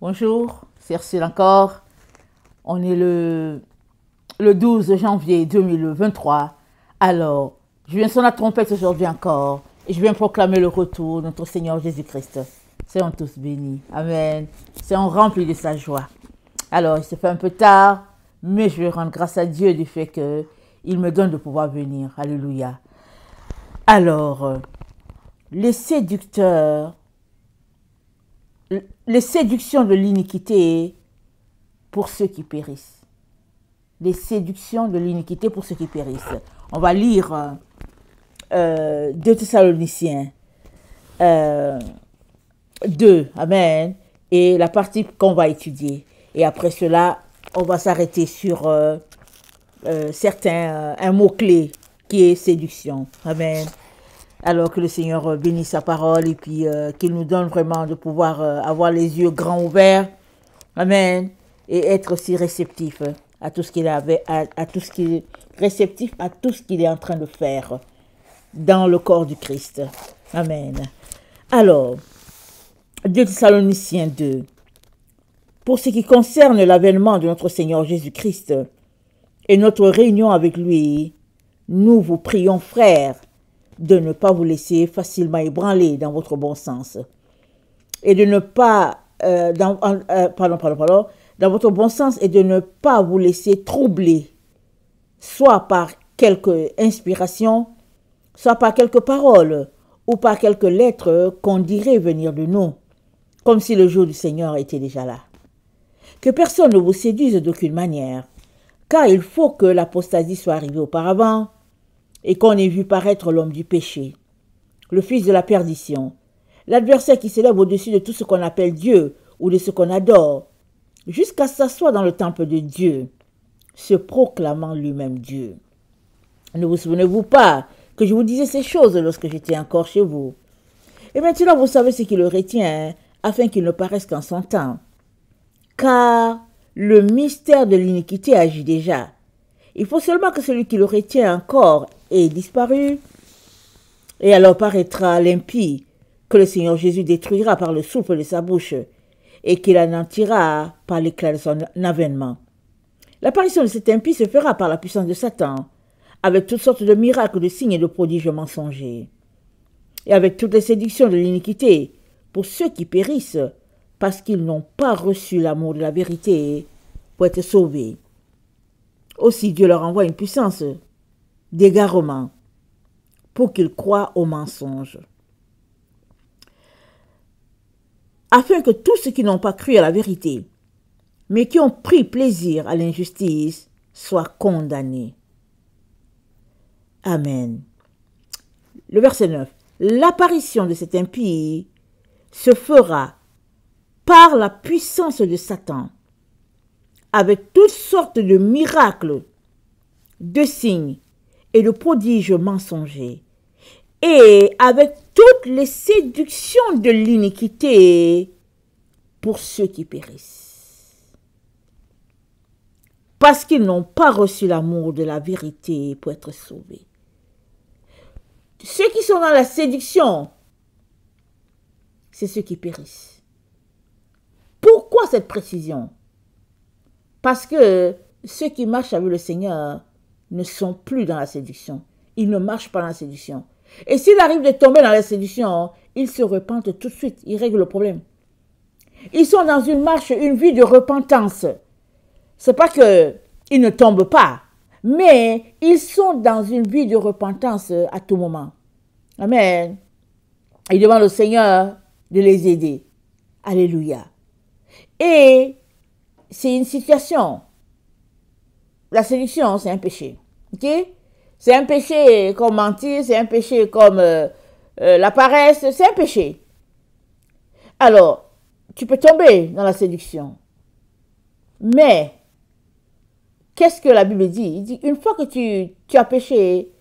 Bonjour, c'est Ursule encore. On est le 12 janvier 2023. Alors, je viens sonner la trompette aujourd'hui encore et je viens proclamer le retour de notre Seigneur Jésus-Christ. Soyons tous bénis. Amen. Soyons remplis de sa joie. Alors, il se fait un peu tard, mais je vais rendre grâce à Dieu du fait qu'il me donne de pouvoir venir. Alléluia. Alors, les séducteurs, les séductions de l'iniquité pour ceux qui périssent. Les séductions de l'iniquité pour ceux qui périssent. On va lire 2 Thessaloniciens 2, Amen, et la partie qu'on va étudier. Et après cela, on va s'arrêter sur un mot-clé qui est séduction. Amen. Alors que le Seigneur bénisse sa parole et puis qu'il nous donne vraiment de pouvoir avoir les yeux grands ouverts. Amen. Et être aussi réceptif à tout ce qu'il avait, à tout ce qu'il est réceptif à tout ce qu'il est en train de faire dans le corps du Christ. Amen. Alors, 2 Thessaloniciens 2. Pour ce qui concerne l'avènement de notre Seigneur Jésus-Christ et notre réunion avec lui, nous vous prions, frères, de ne pas vous laisser facilement ébranler dans votre bon sens et de ne pas dans votre bon sens et de ne pas vous laisser troubler, soit par quelque inspiration, soit par quelques paroles ou par quelques lettres qu'on dirait venir de nous, comme si le jour du Seigneur était déjà là. Que personne ne vous séduise d'aucune manière, car il faut que l'apostasie soit arrivée auparavant et qu'on ait vu paraître l'homme du péché, le fils de la perdition, l'adversaire qui s'élève au-dessus de tout ce qu'on appelle Dieu ou de ce qu'on adore, jusqu'à s'asseoir dans le temple de Dieu, se proclamant lui-même Dieu. Ne vous souvenez-vous pas que je vous disais ces choses lorsque j'étais encore chez vous? Et maintenant vous savez ce qui le retient, afin qu'il ne paraisse qu'en son temps. Car le mystère de l'iniquité agit déjà. Il faut seulement que celui qui le retient encore ait disparu. Et alors paraîtra l'impie que le Seigneur Jésus détruira par le souffle de sa bouche et qu'il anéantira par l'éclat de son avènement. L'apparition de cet impie se fera par la puissance de Satan, avec toutes sortes de miracles, de signes et de prodiges mensongers, et avec toutes les séductions de l'iniquité pour ceux qui périssent, parce qu'ils n'ont pas reçu l'amour de la vérité pour être sauvés. Aussi Dieu leur envoie une puissance d'égarement pour qu'ils croient aux mensonges, afin que tous ceux qui n'ont pas cru à la vérité, mais qui ont pris plaisir à l'injustice, soient condamnés. Amen. Le verset 9. L'apparition de cet impie se fera par la puissance de Satan, avec toutes sortes de miracles, de signes et de prodiges mensongers, et avec toutes les séductions de l'iniquité pour ceux qui périssent, parce qu'ils n'ont pas reçu l'amour de la vérité pour être sauvés. Ceux qui sont dans la séduction, c'est ceux qui périssent. Pourquoi cette précision? Parce que ceux qui marchent avec le Seigneur ne sont plus dans la séduction. Ils ne marchent pas dans la séduction. Et s'il arrive de tomber dans la séduction, ils se repentent tout de suite. Ils règlent le problème. Ils sont dans une marche, une vie de repentance. Ce n'est pas qu'ils ne tombent pas, mais ils sont dans une vie de repentance à tout moment. Amen. Ils demandent au Seigneur de les aider. Alléluia. Et c'est une situation. La séduction, c'est un péché. Ok? C'est un péché comme mentir, c'est un péché comme la paresse, c'est un péché. Alors, tu peux tomber dans la séduction. Mais, qu'est-ce que la Bible dit? Il dit, une fois que tu as péché,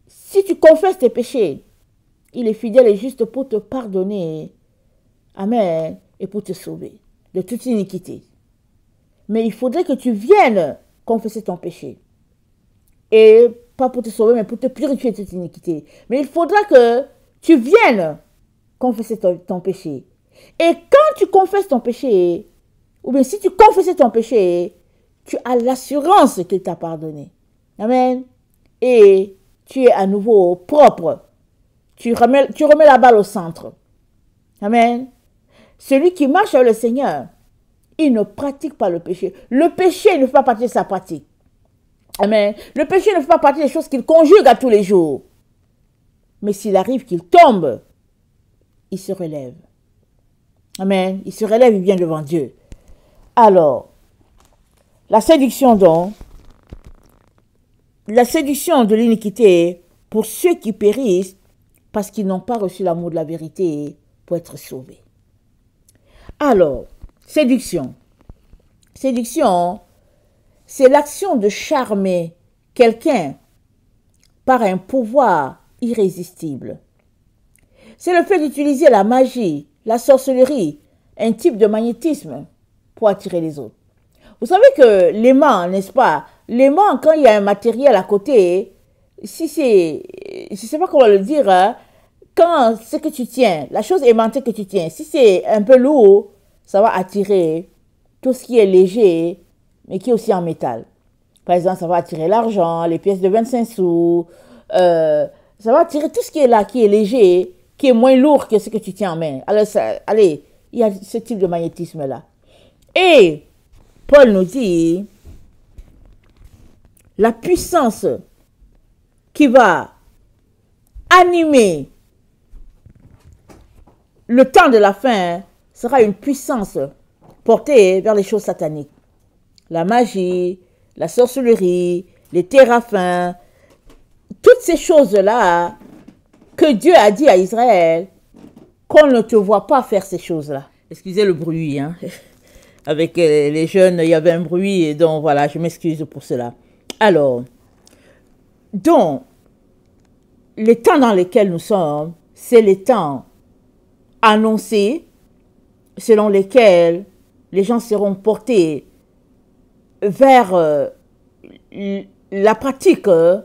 si tu confesses tes péchés, il est fidèle et juste pour te pardonner. Amen. Et pour te sauver de toute iniquité. Mais il faudrait que tu viennes confesser ton péché. Et pas pour te sauver, mais pour te purifier de toute iniquité. Mais il faudra que tu viennes confesser ton péché. Et quand tu confesses ton péché, ou bien si tu confesses ton péché, tu as l'assurance qu'il t'a pardonné. Amen. Et tu es à nouveau propre. Tu remets la balle au centre. Amen. Celui qui marche avec le Seigneur, il ne pratique pas le péché. Le péché ne fait pas partie de sa pratique. Amen. Le péché ne fait pas partie des choses qu'il conjugue à tous les jours. Mais s'il arrive qu'il tombe, il se relève. Amen. Il se relève, il vient devant Dieu. Alors, la séduction donc, la séduction de l'iniquité pour ceux qui périssent parce qu'ils n'ont pas reçu l'amour de la vérité pour être sauvés. Alors, séduction. Séduction, c'est l'action de charmer quelqu'un par un pouvoir irrésistible. C'est le fait d'utiliser la magie, la sorcellerie, un type de magnétisme pour attirer les autres. Vous savez que l'aimant, n'est-ce pas? L'aimant, quand il y a un matériel à côté, si c'est, je ne sais pas comment le dire, hein, quand ce que tu tiens, la chose aimantée que tu tiens, si c'est un peu lourd, ça va attirer tout ce qui est léger, mais qui est aussi en métal. Par exemple, ça va attirer l'argent, les pièces de 25 sous, ça va attirer tout ce qui est là, qui est léger, qui est moins lourd que ce que tu tiens en main. Alors, allez, il y a ce type de magnétisme-là. Et Paul nous dit, la puissance qui va animer le temps de la fin sera une puissance portée vers les choses sataniques. La magie, la sorcellerie, les téraphins, toutes ces choses-là que Dieu a dit à Israël qu'on ne te voit pas faire ces choses-là. Excusez le bruit, hein. Avec les jeunes, il y avait un bruit, et donc voilà, je m'excuse pour cela. Alors, donc, les temps dans lesquels nous sommes, c'est les temps annoncés selon lesquels les gens seront portés vers la pratique de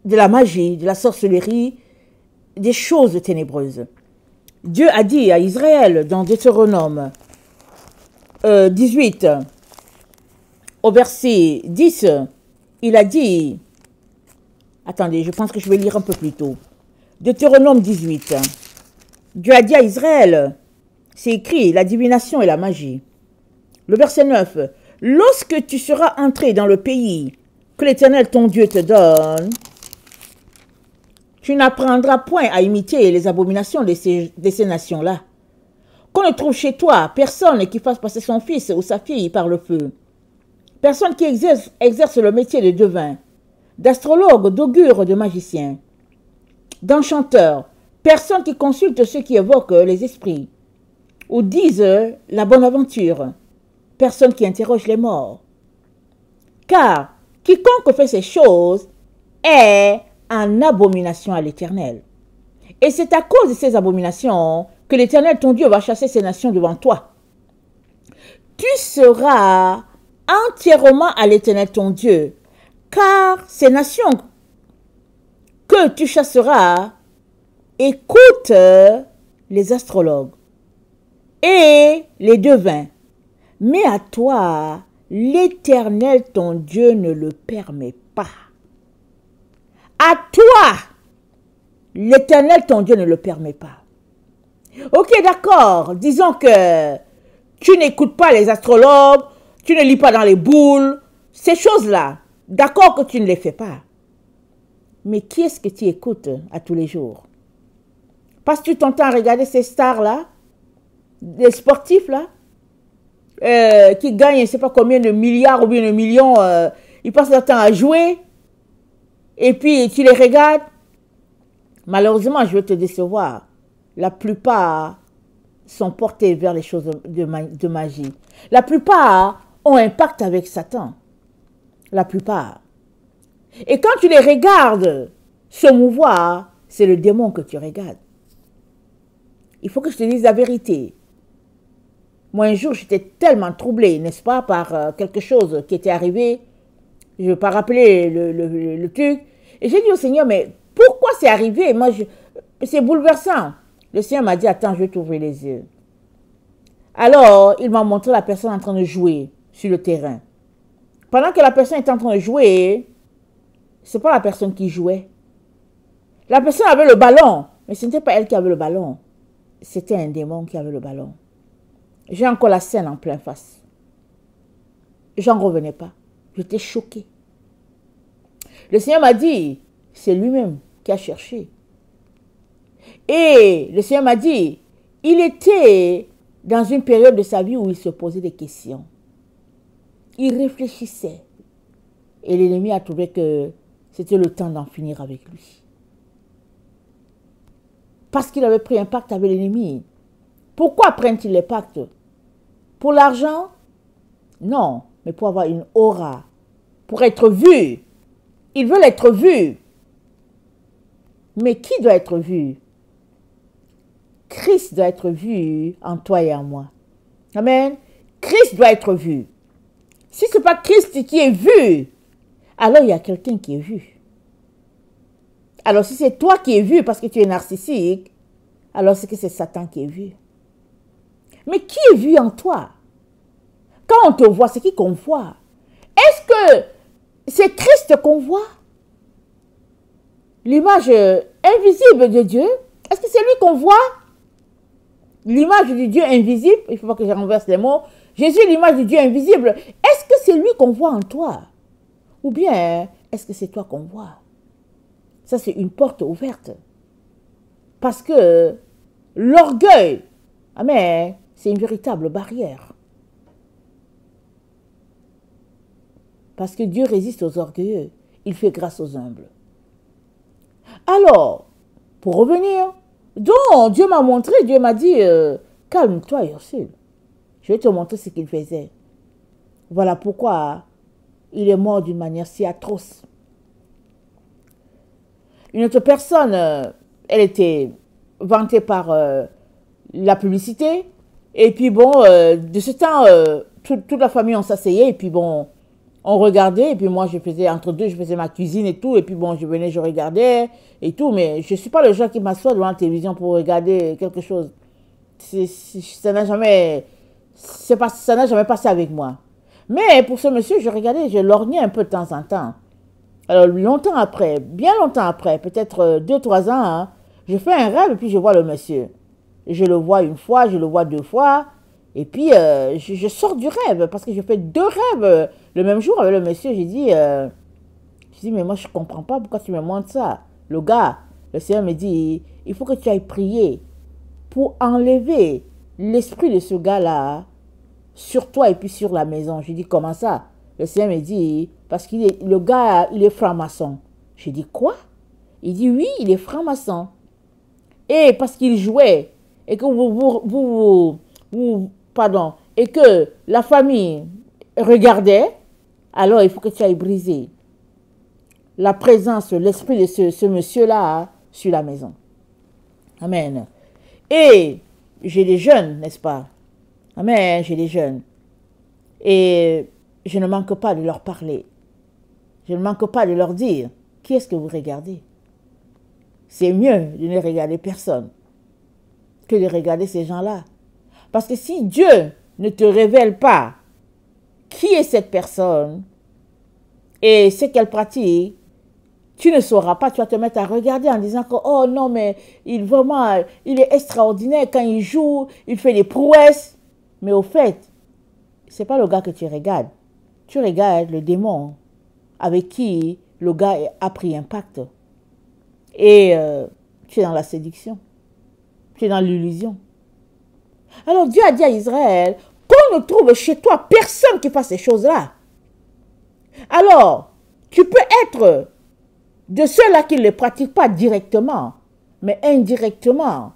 la magie, de la sorcellerie, des choses ténébreuses. Dieu a dit à Israël dans Deutéronome 18, au verset 10, il a dit, attendez, je pense que je vais lire un peu plus tôt. Deutéronome 18, Dieu a dit à Israël, c'est écrit, la divination et la magie. Le verset 9, lorsque tu seras entré dans le pays que l'Éternel ton Dieu te donne, tu n'apprendras point à imiter les abominations de ces nations-là. Qu'on ne trouve chez toi personne qui fasse passer son fils ou sa fille par le feu. Personne qui exerce le métier de devin, d'astrologue, d'augure, de magicien, d'enchanteur. Personne qui consulte ceux qui évoquent les esprits ou disent la bonne aventure. Personne qui interroge les morts. Car quiconque fait ces choses est en abomination à l'Éternel. Et c'est à cause de ces abominations que l'Éternel, ton Dieu, va chasser ces nations devant toi. Tu seras entièrement à l'Éternel, ton Dieu, car ces nations que tu chasseras écoutent les astrologues et les devins. Mais à toi, l'Éternel, ton Dieu, ne le permet pas. À toi, l'Éternel, ton Dieu, ne le permet pas. Ok, d'accord. Disons que tu n'écoutes pas les astrologues, tu ne lis pas dans les boules, ces choses-là. D'accord que tu ne les fais pas. Mais qui est-ce que tu écoutes à tous les jours? Passes-tu ton temps à regarder ces stars-là, les sportifs-là, qui gagnent je ne sais pas combien de milliards ou bien de millions, ils passent leur temps à jouer, et puis tu les regardes? Malheureusement, je vais te décevoir. La plupart sont portés vers les choses de magie. La plupart ont un pacte avec Satan. La plupart. Et quand tu les regardes se mouvoir, c'est le démon que tu regardes. Il faut que je te dise la vérité. Moi, un jour, j'étais tellement troublée, n'est-ce pas, par quelque chose qui était arrivé. Je ne vais pas rappeler le truc. Et j'ai dit au Seigneur, mais pourquoi c'est arrivé? Moi, c'est bouleversant. Le Seigneur m'a dit, attends, je vais t'ouvrir les yeux. Alors, il m'a montré la personne en train de jouer sur le terrain. Pendant que la personne était en train de jouer, ce n'est pas la personne qui jouait. La personne avait le ballon, mais ce n'était pas elle qui avait le ballon. C'était un démon qui avait le ballon. J'ai encore la scène en plein face. J'en revenais pas. J'étais choquée. Le Seigneur m'a dit, c'est lui-même qui a cherché. Et le Seigneur m'a dit, il était dans une période de sa vie où il se posait des questions. Il réfléchissait. Et l'ennemi a trouvé que c'était le temps d'en finir avec lui. Parce qu'il avait pris un pacte avec l'ennemi. Pourquoi prennent-ils les pactes? Pour l'argent? Non, mais pour avoir une aura. Pour être vu. Ils veulent être vus. Mais qui doit être vu? Christ doit être vu en toi et en moi. Amen. Christ doit être vu. Si ce n'est pas Christ qui est vu, alors il y a quelqu'un qui est vu. Alors si c'est toi qui es vu parce que tu es narcissique, alors c'est que c'est Satan qui est vu. Mais qui est vu en toi? Quand on te voit, c'est qui qu'on voit? Est-ce que c'est Christ qu'on voit? L'image invisible de Dieu, est-ce que c'est lui qu'on voit? L'image du Dieu invisible, il ne faut pas que je renverse les mots. Jésus est l'image du Dieu invisible. Est-ce que c'est lui qu'on voit en toi? Ou bien, est-ce que c'est toi qu'on voit? Ça, c'est une porte ouverte. Parce que l'orgueil, amen, c'est une véritable barrière. Parce que Dieu résiste aux orgueilleux. Il fait grâce aux humbles. Alors, pour revenir, donc Dieu m'a montré, Dieu m'a dit, calme-toi Ursule. Je vais te montrer ce qu'il faisait. Voilà pourquoi il est mort d'une manière si atroce. Une autre personne, elle était vantée par la publicité. Et puis bon, de ce temps, toute la famille, on s'asseyait. Et puis bon, on regardait. Et puis moi, je faisais entre deux, je faisais ma cuisine et tout. Et puis bon, je venais, je regardais et tout. Mais je ne suis pas le genre qui m'assoit devant la télévision pour regarder quelque chose. Ça n'a jamais passé avec moi. Mais pour ce monsieur, je regardais, je lorgnais un peu de temps en temps. Alors, longtemps après, bien longtemps après, peut-être 2-3 ans, hein, je fais un rêve et puis je vois le monsieur. Je le vois une fois, je le vois 2 fois. Et puis, je sors du rêve parce que je fais 2 rêves le même jour avec le monsieur. J'ai dit, mais moi, je ne comprends pas pourquoi tu me montres ça. Le gars, le Seigneur me dit, il faut que tu ailles prier pour enlever l'esprit de ce gars-là sur toi et puis sur la maison. Je dis, comment ça? Le Seigneur me dit, parce que le gars, il est franc-maçon. Je dis, quoi? Il dit, oui, il est franc-maçon. Et parce qu'il jouait, et que pardon, et que la famille regardait, alors il faut que tu ailles briser la présence, l'esprit de ce monsieur-là sur la maison. Amen. Et j'ai des jeunes, n'est-ce pas? Amen, j'ai des jeunes. Et je ne manque pas de leur parler. Je ne manque pas de leur dire, qui est-ce que vous regardez? C'est mieux de ne regarder personne que de regarder ces gens-là. Parce que si Dieu ne te révèle pas qui est cette personne et ce qu'elle pratique, tu ne sauras pas, tu vas te mettre à regarder en disant que, oh non, mais il est extraordinaire quand il joue, il fait des prouesses. Mais au fait, ce n'est pas le gars que tu regardes. Tu regardes le démon avec qui le gars a pris un pacte. Et tu es dans la séduction. Tu es dans l'illusion. Alors Dieu a dit à Israël qu'on ne trouve chez toi personne qui fasse ces choses-là. Alors, tu peux être de ceux-là qui ne les pratiquent pas directement, mais indirectement.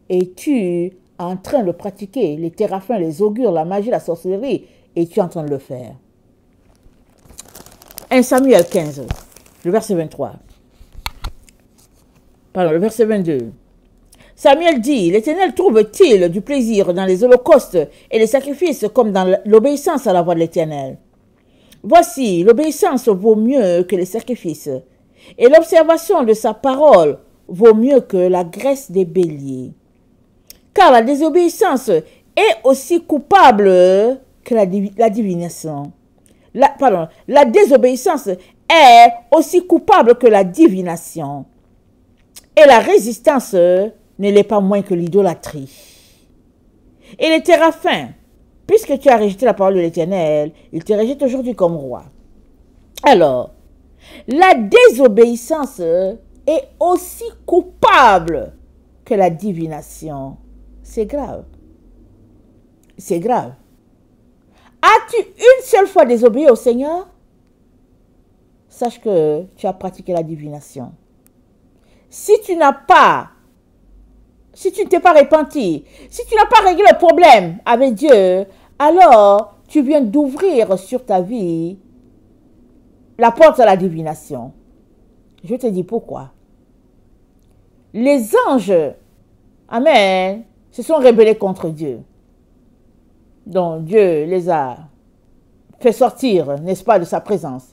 Et tu es en train de pratiquer les téraphins, les augures, la magie, la sorcellerie, et tu es en train de le faire. 1 Samuel 15, le verset 23. Pardon, le verset 22. Samuel dit, l'Éternel trouve-t-il du plaisir dans les holocaustes et les sacrifices comme dans l'obéissance à la voix de l'Éternel? Voici, l'obéissance vaut mieux que les sacrifices, et l'observation de sa parole vaut mieux que la graisse des béliers. car la désobéissance est aussi coupable que la divination. La désobéissance est aussi coupable que la divination. Et la résistance ne l'est pas moins que l'idolâtrie. Et les téraphins, puisque tu as rejeté la parole de l'Éternel, il te rejette aujourd'hui comme roi. Alors, la désobéissance est aussi coupable que la divination. C'est grave. C'est grave. As-tu une seule fois désobéi au Seigneur? Sache que tu as pratiqué la divination. Si tu ne t'es pas repenti, si tu n'as pas réglé le problème avec Dieu, alors tu viens d'ouvrir sur ta vie la porte à la divination. Je te dis pourquoi. Les anges, amen, se sont rebellés contre Dieu. Donc Dieu les a fait sortir, n'est-ce pas, de sa présence.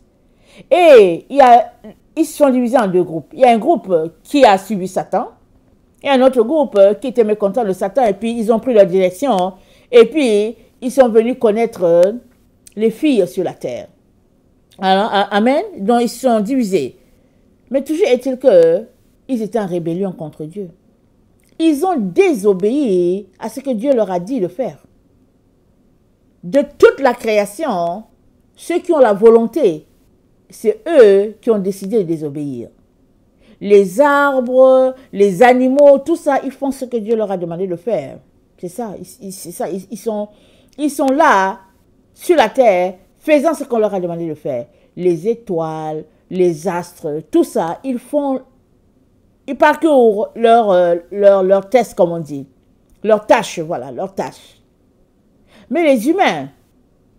Et ils se sont divisés en deux groupes. Il y a un groupe qui a suivi Satan, et un autre groupe qui était mécontent de Satan, et puis ils ont pris leur direction, et puis ils sont venus connaître les filles sur la terre. Alors, amen. Donc ils se sont divisés. Mais toujours est-il qu'ils étaient en rébellion contre Dieu. Ils ont désobéi à ce que Dieu leur a dit de faire. De toute la création, ceux qui ont la volonté, c'est eux qui ont décidé de désobéir. Les arbres, les animaux, tout ça, ils font ce que Dieu leur a demandé de faire. C'est ça, ils sont là, sur la terre, faisant ce qu'on leur a demandé de faire. Les étoiles, les astres, tout ça, ils parcourent leur test, comme on dit. Leur tâche, voilà, leur tâche. Mais les humains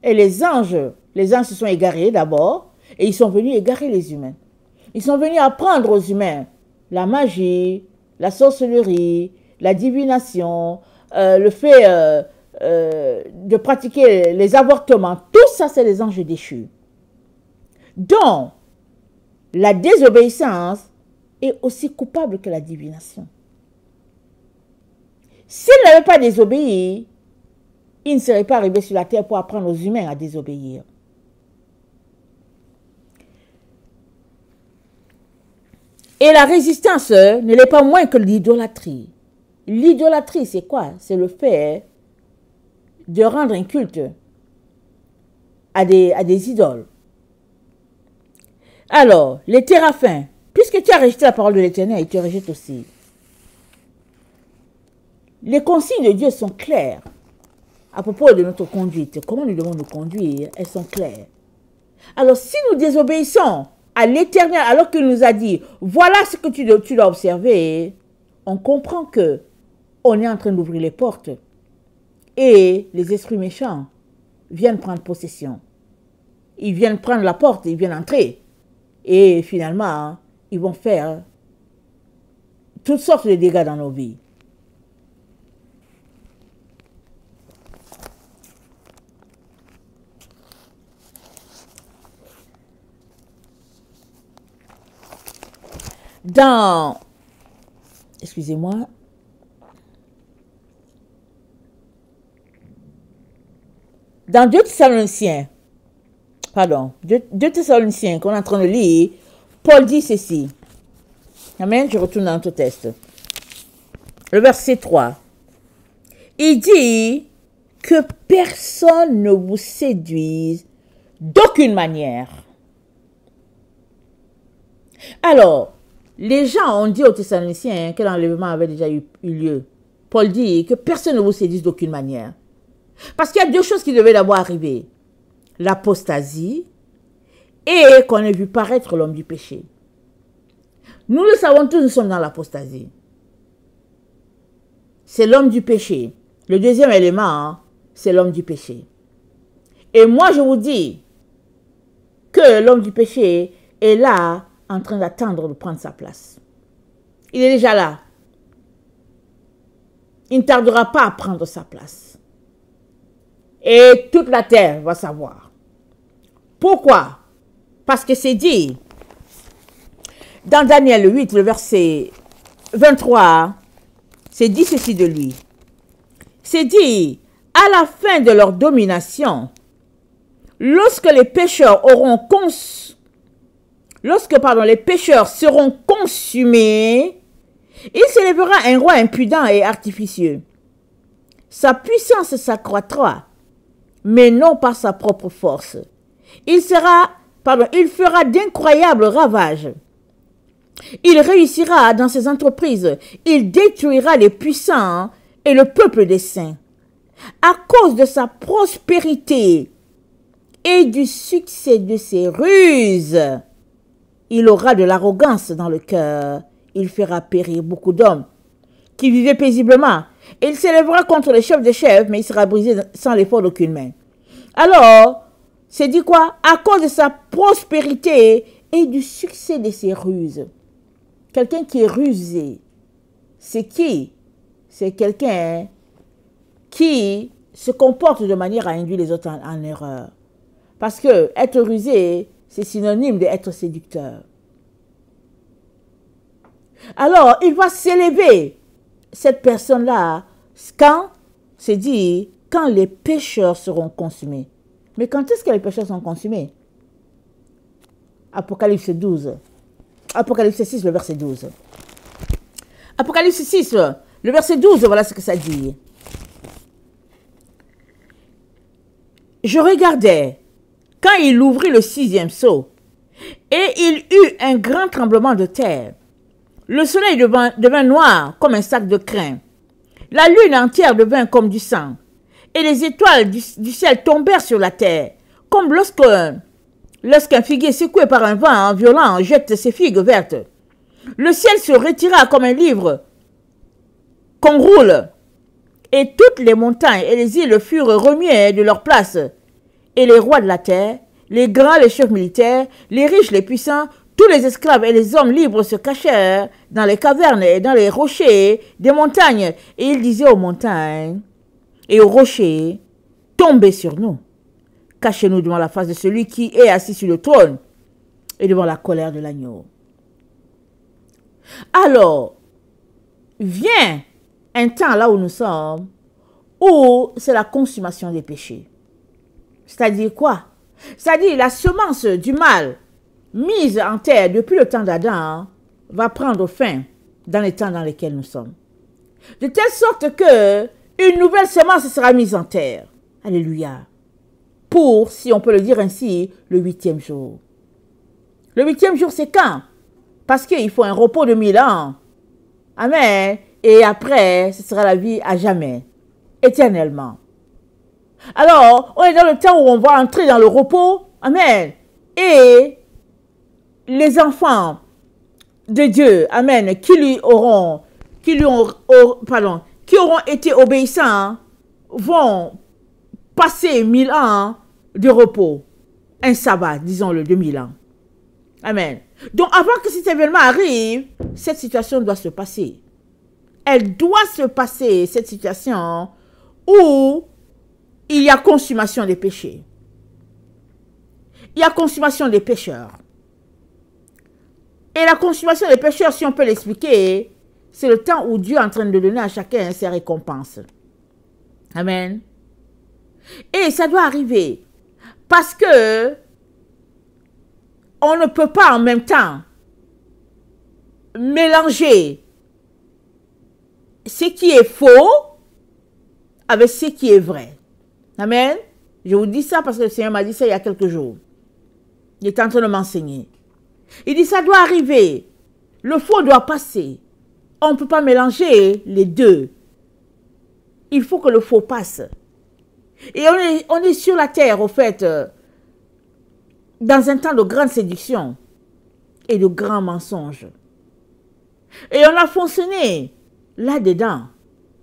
et les anges se sont égarés d'abord, et ils sont venus égarer les humains. Ils sont venus apprendre aux humains la magie, la sorcellerie, la divination, le fait de pratiquer les avortements. Tout ça, c'est les anges déchus. Donc, la désobéissance est aussi coupable que la divination. S'ils n'avaient pas désobéi, ils ne seraient pas arrivés sur la terre pour apprendre aux humains à désobéir. Et la résistance ne l'est pas moins que l'idolâtrie. L'idolâtrie, c'est quoi? C'est le fait de rendre un culte à des idoles. Alors, les téraphins, puisque tu as rejeté la parole de l'Éternel, ils te rejettent aussi. Les consignes de Dieu sont claires à propos de notre conduite. Comment nous devons nous conduire? Elles sont claires. Alors, si nous désobéissons à l'Éternel, alors qu'il nous a dit, voilà ce que tu dois observer, on comprend que on est en train d'ouvrir les portes et les esprits méchants viennent prendre possession. Ils viennent prendre la porte, ils viennent entrer et finalement, ils vont faire toutes sortes de dégâts dans nos vies. Excusez-moi. Dans 2 Thessaloniciens, qu'on est en train de lire, Paul dit ceci. Amen, je retourne dans notre texte. Le verset 3. Il dit que personne ne vous séduise d'aucune manière. Alors, les gens ont dit aux Thessaloniciens que l'enlèvement avait déjà eu lieu. Paul dit que personne ne vous séduise d'aucune manière. Parce qu'il y a deux choses qui devaient d'abord arriver. L'apostasie et qu'on ait vu paraître l'homme du péché. Nous le savons tous, nous sommes dans l'apostasie. C'est l'homme du péché. Le deuxième élément, c'est l'homme du péché. Et moi, je vous dis que l'homme du péché est là en train d'attendre de prendre sa place. Il est déjà là. Il ne tardera pas à prendre sa place. Et toute la terre va savoir. Pourquoi? Parce que c'est dit dans Daniel 8, le verset 23, c'est dit ceci de lui. C'est dit, à la fin de leur domination, lorsque les pécheurs les pécheurs seront consumés, il s'élèvera un roi impudent et artificieux. Sa puissance s'accroîtra, mais non par sa propre force. Il fera d'incroyables ravages. Il réussira dans ses entreprises. Il détruira les puissants et le peuple des saints. À cause de sa prospérité et du succès de ses ruses, il aura de l'arrogance dans le cœur. Il fera périr beaucoup d'hommes qui vivaient paisiblement. Il s'élèvera contre les chefs des chefs, mais il sera brisé sans l'effort d'aucune main. Alors, c'est dit quoi? À cause de sa prospérité et du succès de ses ruses. Quelqu'un qui est rusé, c'est qui? C'est quelqu'un qui se comporte de manière à induire les autres en erreur. Parce que être rusé, c'est synonyme d'être séducteur. Alors, il va s'élever, cette personne-là, quand, c'est dit, quand les pécheurs seront consumés. Mais quand est-ce que les pécheurs sont consumés? Apocalypse 12. Apocalypse 6, le verset 12. Apocalypse 6, le verset 12, voilà ce que ça dit. Je regardais quand il ouvrit le 6e sceau, et il eut un grand tremblement de terre. Le soleil devint noir comme un sac de crin. La lune entière devint comme du sang. Et les étoiles du ciel tombèrent sur la terre, comme lorsqu'un figuier secoué par un vent violent jette ses figues vertes. Le ciel se retira comme un livre qu'on roule, et toutes les montagnes et les îles furent remuées de leur place. Et les rois de la terre, les grands, les chefs militaires, les riches, les puissants, tous les esclaves et les hommes libres se cachèrent dans les cavernes et dans les rochers des montagnes. Et ils disaient aux montagnes et aux rochers, tombez sur nous. Cachez-nous devant la face de celui qui est assis sur le trône et devant la colère de l'agneau. Alors, vient un temps là où nous sommes, où c'est la consommation des péchés. C'est-à-dire quoi? C'est-à-dire la semence du mal mise en terre depuis le temps d'Adam va prendre fin dans les temps dans lesquels nous sommes. De telle sorte que une nouvelle semence sera mise en terre. Alléluia. Pour, si on peut le dire ainsi, le 8e jour. Le 8e jour, c'est quand? Parce qu'il faut un repos de 1000 ans. Amen. Et après, ce sera la vie à jamais, éternellement. Alors, on est dans le temps où on va entrer dans le repos. Amen. Et les enfants de Dieu, amen, qui auront été obéissants, vont passer 1000 ans de repos. Un sabbat, disons-le, de 1000 ans. Amen. Donc, avant que cet événement arrive, cette situation doit se passer. Elle doit se passer, cette situation, où il y a consommation des péchés. Il y a consommation des pécheurs. Et la consommation des pécheurs, si on peut l'expliquer, c'est le temps où Dieu est en train de donner à chacun ses récompenses. Amen. Et ça doit arriver. Parce que on ne peut pas en même temps mélanger ce qui est faux avec ce qui est vrai. Amen. Je vous dis ça parce que le Seigneur m'a dit ça il y a quelques jours. Il est en train de m'enseigner. Il dit ça doit arriver. Le faux doit passer. On ne peut pas mélanger les deux. Il faut que le faux passe. Et on est sur la terre, au fait, dans un temps de grande séduction et de grands mensonges. Et on a fonctionné là-dedans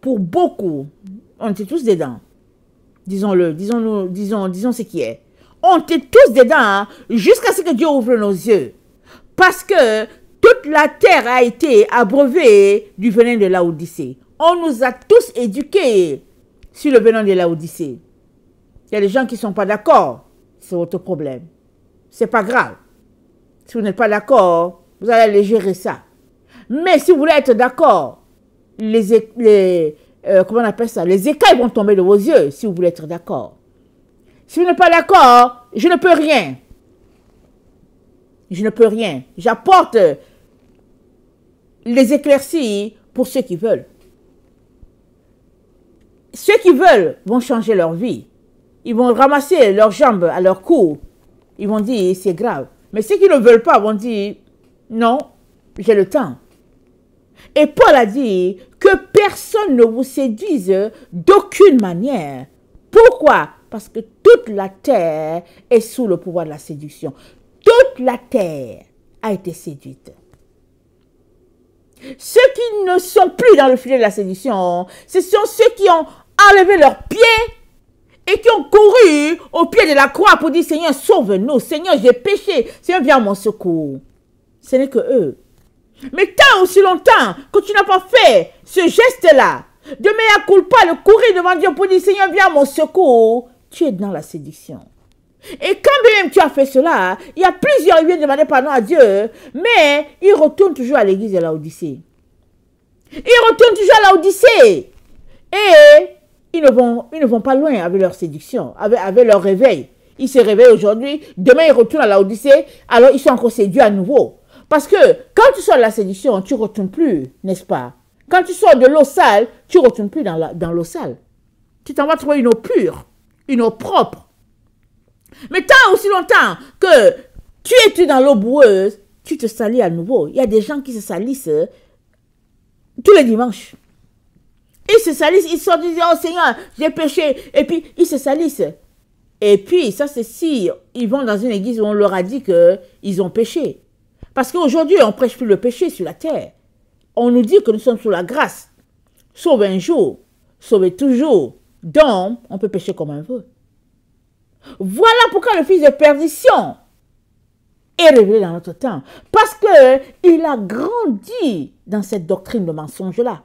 pour beaucoup. On était tous dedans. Disons-le, disons ce qui est. On était tous dedans jusqu'à ce que Dieu ouvre nos yeux. Parce que toute la terre a été abreuvée du venin de Laodicée. On nous a tous éduqués sur le venin de Laodicée. Il y a des gens qui ne sont pas d'accord. C'est votre problème. Ce n'est pas grave. Si vous n'êtes pas d'accord, vous allez gérer ça. Mais si vous voulez être d'accord, les comment on appelle ça, les écailles vont tomber de vos yeux si vous voulez être d'accord. Si vous n'êtes pas d'accord, je ne peux rien. Je ne peux rien. J'apporte les éclaircies pour ceux qui veulent. Ceux qui veulent vont changer leur vie. Ils vont ramasser leurs jambes à leur cou. Ils vont dire, c'est grave. Mais ceux qui ne veulent pas vont dire, non, j'ai le temps. Et Paul a dit que personne ne vous séduise d'aucune manière. Pourquoi? Parce que toute la terre est sous le pouvoir de la séduction. Toute la terre a été séduite. Ceux qui ne sont plus dans le filet de la séduction, ce sont ceux qui ont enlevé leurs pieds et qui ont couru au pied de la croix pour dire, Seigneur, sauve-nous. Seigneur, j'ai péché. Seigneur, viens à mon secours. Ce n'est que eux. Mais tant aussi longtemps que tu n'as pas fait ce geste-là, de mea culpa, le courir devant Dieu pour dire, Seigneur, viens à mon secours, tu es dans la séduction. Et quand même tu as fait cela, il y a plusieurs qui viennent demander pardon à Dieu, mais ils retournent toujours à l'église de Laodicée. Ils retournent toujours à Laodicée. Et ils ne vont pas loin avec leur séduction, avec leur réveil. Ils se réveillent aujourd'hui, demain ils retournent à Laodicée, alors ils sont encore séduits à nouveau. Parce que quand tu sors de la séduction, tu ne retournes plus, n'est-ce pas? Quand tu sors de l'eau sale, tu ne retournes plus dans l'eau sale. Tu t'en vas trouver une eau pure, une eau propre. Mais tant aussi longtemps que tu es dans l'eau boueuse, tu te salis à nouveau. Il y a des gens qui se salissent tous les dimanches. Ils se salissent, ils sortent, ils disent, oh Seigneur, j'ai péché. Et puis, ils se salissent. Et puis, ça c'est si ils vont dans une église où on leur a dit qu'ils ont péché. Parce qu'aujourd'hui, on ne prêche plus le péché sur la terre. On nous dit que nous sommes sous la grâce. Sauve un jour, sauve toujours. Donc, on peut pécher comme on veut. Voilà pourquoi le fils de perdition est révélé dans notre temps. Parce qu'il a grandi dans cette doctrine de mensonge-là.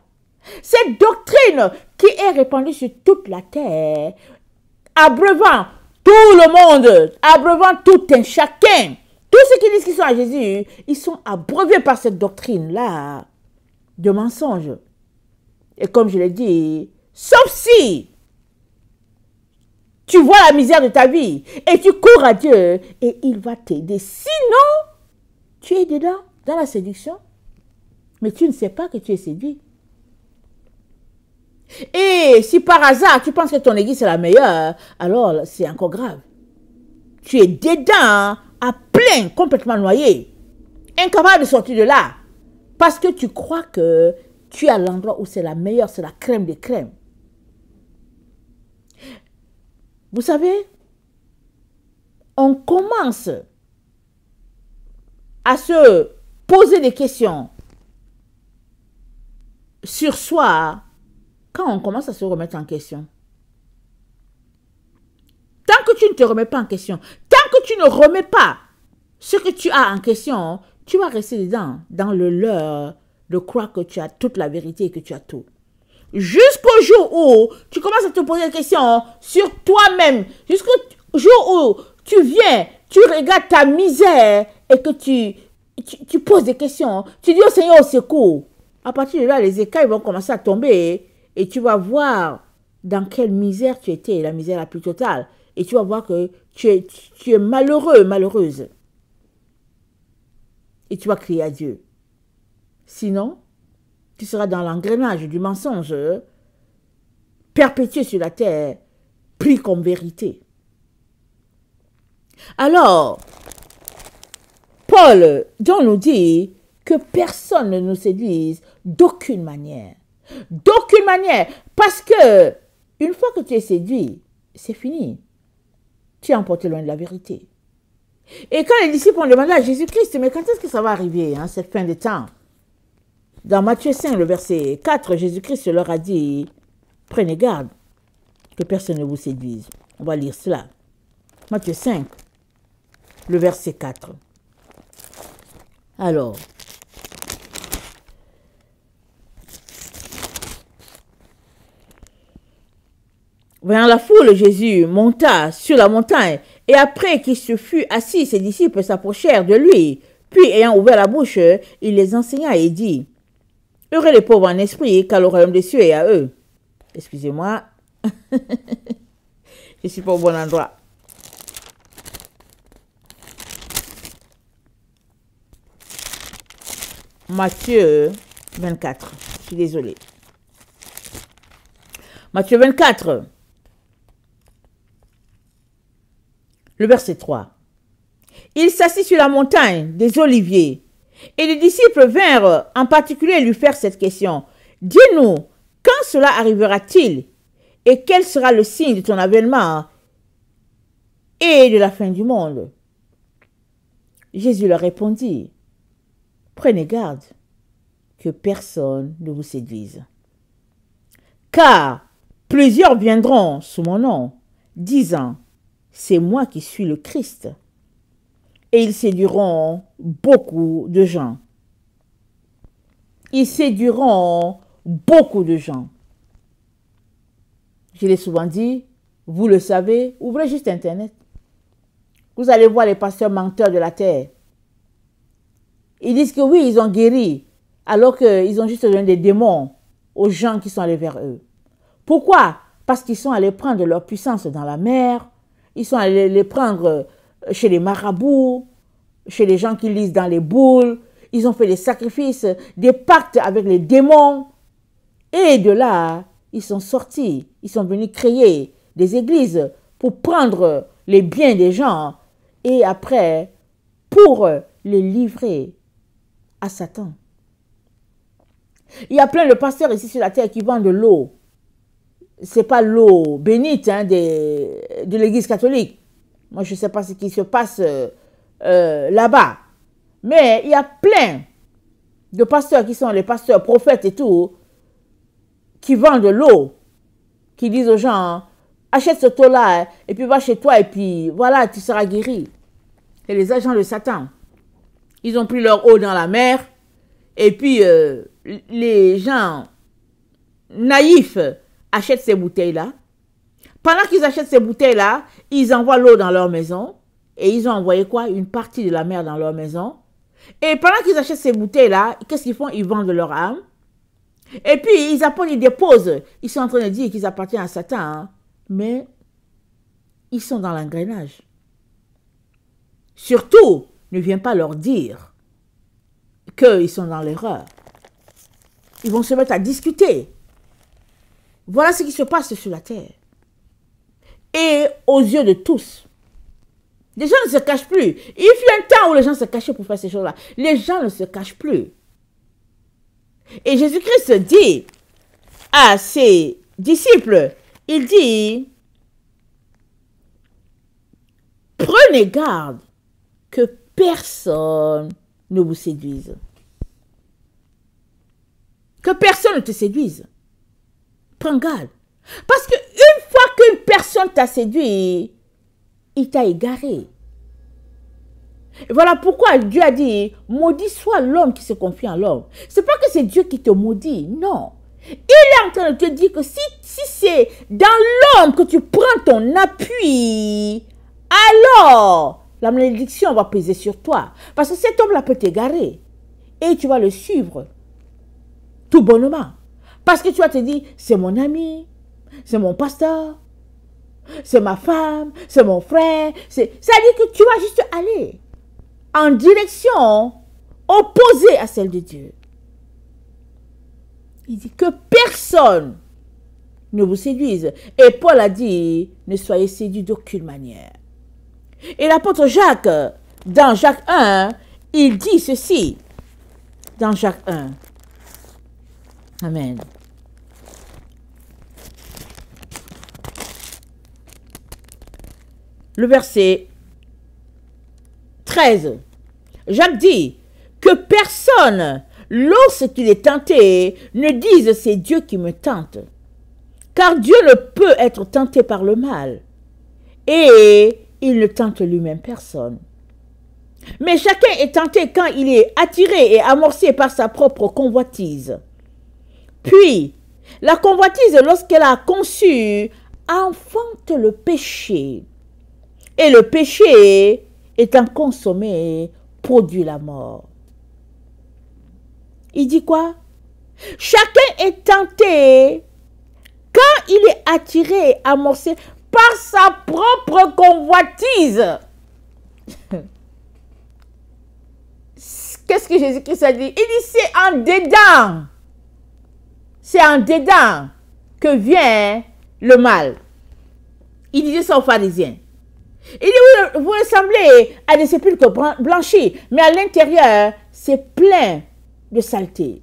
Cette doctrine qui est répandue sur toute la terre, abreuvant tout le monde, abreuvant tout un chacun. Tous ceux qui disent qu'ils sont à Jésus, ils sont abreuvés par cette doctrine-là de mensonge. Et comme je l'ai dit, sauf si tu vois la misère de ta vie et tu cours à Dieu et il va t'aider. Sinon, tu es dedans, dans la séduction, mais tu ne sais pas que tu es séduit. Et si par hasard tu penses que ton église est la meilleure, alors c'est encore grave. Tu es dedans, à plein, complètement noyé, incapable de sortir de là, parce que tu crois que tu es à l'endroit où c'est la meilleure, c'est la crème des crèmes. Vous savez, on commence à se poser des questions sur soi quand on commence à se remettre en question. Tant que tu ne te remets pas en question, tant que tu ne remets pas ce que tu as en question, tu vas rester dedans, dans le leurre de croire que tu as toute la vérité et que tu as tout. Jusqu'au jour où tu commences à te poser des questions sur toi-même, jusqu'au jour où tu viens, tu regardes ta misère et que tu poses des questions, tu dis au Seigneur au secours. À partir de là, les écailles vont commencer à tomber et tu vas voir dans quelle misère tu étais, la misère la plus totale. Et tu vas voir que tu es malheureux, malheureuse. Et tu vas crier à Dieu. Sinon, tu seras dans l'engrenage du mensonge, perpétué sur la terre, pris comme vérité. Alors, Paul nous dit que personne ne nous séduise d'aucune manière. D'aucune manière. Parce que, une fois que tu es séduit, c'est fini. Tu es emporté loin de la vérité. Et quand les disciples ont demandé à Jésus-Christ, mais quand est-ce que ça va arriver, cette fin de temps? Dans Matthieu 5, le verset 4, Jésus-Christ leur a dit, prenez garde que personne ne vous séduise. On va lire cela. Matthieu 5, le verset 4. Alors, voyant la foule, Jésus monta sur la montagne, et après qu'il se fut assis, ses disciples s'approchèrent de lui. Puis, ayant ouvert la bouche, il les enseigna et dit, heureux les pauvres en esprit, car le royaume des cieux est à eux. Excusez-moi. Je ne suis pas au bon endroit. Matthieu 24. Je suis désolée. Matthieu 24. Le verset 3. Il s'assit sur la montagne des Oliviers. Et les disciples vinrent en particulier lui faire cette question. Dis-nous, quand cela arrivera-t-il? Et quel sera le signe de ton avènement et de la fin du monde? Jésus leur répondit, prenez garde que personne ne vous séduise. Car plusieurs viendront sous mon nom, disant, c'est moi qui suis le Christ. Et ils séduiront beaucoup de gens. Ils séduiront beaucoup de gens. Je l'ai souvent dit, vous le savez, ouvrez juste Internet. Vous allez voir les pasteurs menteurs de la terre. Ils disent que oui, ils ont guéri, alors qu'ils ont juste donné des démons aux gens qui sont allés vers eux. Pourquoi? Parce qu'ils sont allés prendre leur puissance dans la mer, ils sont allés les prendre chez les marabouts, chez les gens qui lisent dans les boules, ils ont fait des sacrifices, des pactes avec les démons, et de là, ils sont sortis, ils sont venus créer des églises pour prendre les biens des gens et après, pour les livrer à Satan. Il y a plein de pasteurs ici sur la terre qui vendent de l'eau. Ce n'est pas l'eau bénite de l'église catholique. Moi, je ne sais pas ce qui se passe là-bas. Mais il y a plein de pasteurs qui sont les pasteurs prophètes et tout, qui vendent de l'eau, qui disent aux gens, achète ce taux-là, et puis va chez toi, et puis voilà, tu seras guéri. Et les agents de Satan, ils ont pris leur eau dans la mer, et puis les gens naïfs achètent ces bouteilles-là. Pendant qu'ils achètent ces bouteilles-là, ils envoient l'eau dans leur maison, et ils ont envoyé quoi? Une partie de la mer dans leur maison. Et pendant qu'ils achètent ces bouteilles-là, qu'est-ce qu'ils font? Ils vendent leur âme. Et puis, ils apportent, ils déposent. Ils sont en train de dire qu'ils appartiennent à Satan, hein, mais ils sont dans l'engrenage. Surtout, ne viens pas leur dire qu'ils sont dans l'erreur. Ils vont se mettre à discuter. Voilà ce qui se passe sur la terre. Et aux yeux de tous. Les gens ne se cachent plus. Il fut un temps où les gens se cachaient pour faire ces choses-là. Les gens ne se cachent plus. Et Jésus-Christ dit à ses disciples, il dit, prenez garde que personne ne vous séduise. Que personne ne te séduise. Prends garde. Parce qu'une fois qu'une personne t'a séduit, il t'a égaré. Et voilà pourquoi Dieu a dit, maudit soit l'homme qui se confie en l'homme. C'est pas que c'est Dieu qui te maudit, non. Il est en train de te dire que si c'est dans l'homme que tu prends ton appui, alors la malédiction va peser sur toi. Parce que cet homme-là peut t'égarer. Et tu vas le suivre tout bonnement. Parce que tu vas te dire, c'est mon ami, c'est mon pasteur, c'est ma femme, c'est mon frère. C'est-à-dire que tu vas juste aller en direction opposée à celle de Dieu. Il dit que personne ne vous séduise. Et Paul a dit, ne soyez séduits d'aucune manière. Et l'apôtre Jacques, dans Jacques 1, il dit ceci. Dans Jacques 1. Amen. Le verset 13. Jacques dit que personne, lorsqu'il est tenté, ne dise c'est Dieu qui me tente. Car Dieu ne peut être tenté par le mal. Et il ne tente lui-même personne. Mais chacun est tenté quand il est attiré et amorcé par sa propre convoitise. Puis, la convoitise, lorsqu'elle a conçu, enfante le péché. Et le péché, étant consommé, produit la mort. Il dit quoi? Chacun est tenté quand il est attiré et amorcé par sa propre convoitise. Qu'est-ce que Jésus-Christ a dit? Il dit, c'est en dedans. C'est en dedans que vient le mal. Il disait ça aux pharisiens. Il dit, vous ressemblez à des sépulcres blanchis, mais à l'intérieur, c'est plein de saleté.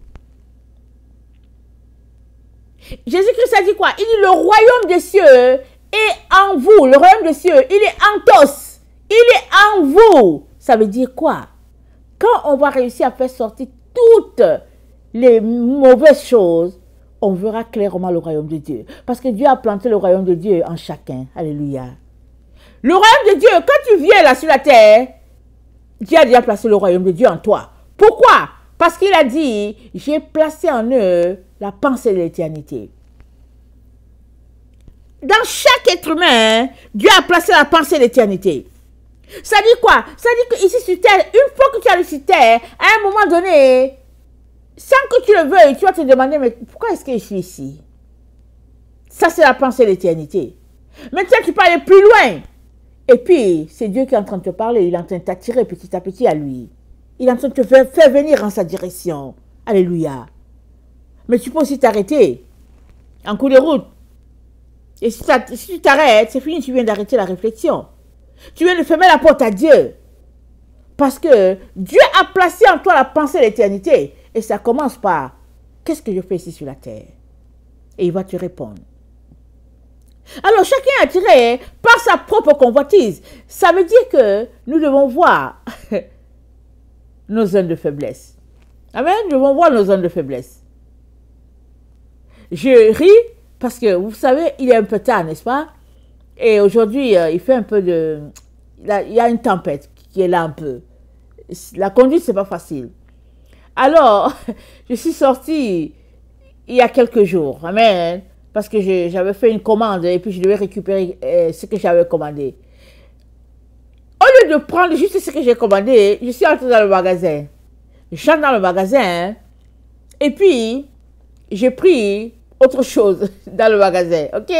Jésus-Christ a dit quoi? Il dit, le royaume des cieux est en vous. Le royaume des cieux, il est en tous. Il est en vous. Ça veut dire quoi? Quand on va réussir à faire sortir toutes les mauvaises choses, on verra clairement le royaume de Dieu. Parce que Dieu a planté le royaume de Dieu en chacun. Alléluia. Le royaume de Dieu, quand tu viens là sur la terre, Dieu a déjà placé le royaume de Dieu en toi. Pourquoi? Parce qu'il a dit, j'ai placé en eux la pensée de l'éternité. Dans chaque être humain, Dieu a placé la pensée de l'éternité. Ça dit quoi? Ça dit qu'ici sur terre, une fois que tu es sur terre, à un moment donné, sans que tu le veuilles, tu vas te demander, mais pourquoi est-ce que je suis ici? Ça, c'est la pensée de l'éternité. Maintenant, tu peux aller plus loin. Et puis, c'est Dieu qui est en train de te parler. Il est en train de t'attirer petit à petit à lui. Il est en train de te faire venir en sa direction. Alléluia. Mais tu peux aussi t'arrêter en cours de route. Et si tu t'arrêtes, c'est fini, tu viens d'arrêter la réflexion. Tu viens de fermer la porte à Dieu. Parce que Dieu a placé en toi la pensée de l'éternité. Et ça commence par, qu'est-ce que je fais ici sur la terre? Et il va te répondre. Alors, chacun est attiré par sa propre convoitise. Ça veut dire que nous devons voir nos zones de faiblesse. Amen. Nous devons voir nos zones de faiblesse. Je ris parce que, vous savez, il est un peu tard, n'est-ce pas? Et aujourd'hui, il fait un peu de... Il y a une tempête qui est là un peu. La conduite, c'est pas facile. Alors, je suis sortie il y a quelques jours. Amen. Parce que j'avais fait une commande et puis je devais récupérer ce que j'avais commandé. Au lieu de prendre juste ce que j'ai commandé, je suis entrée dans le magasin. Je rentre dans le magasin et puis j'ai pris autre chose dans le magasin. Ok?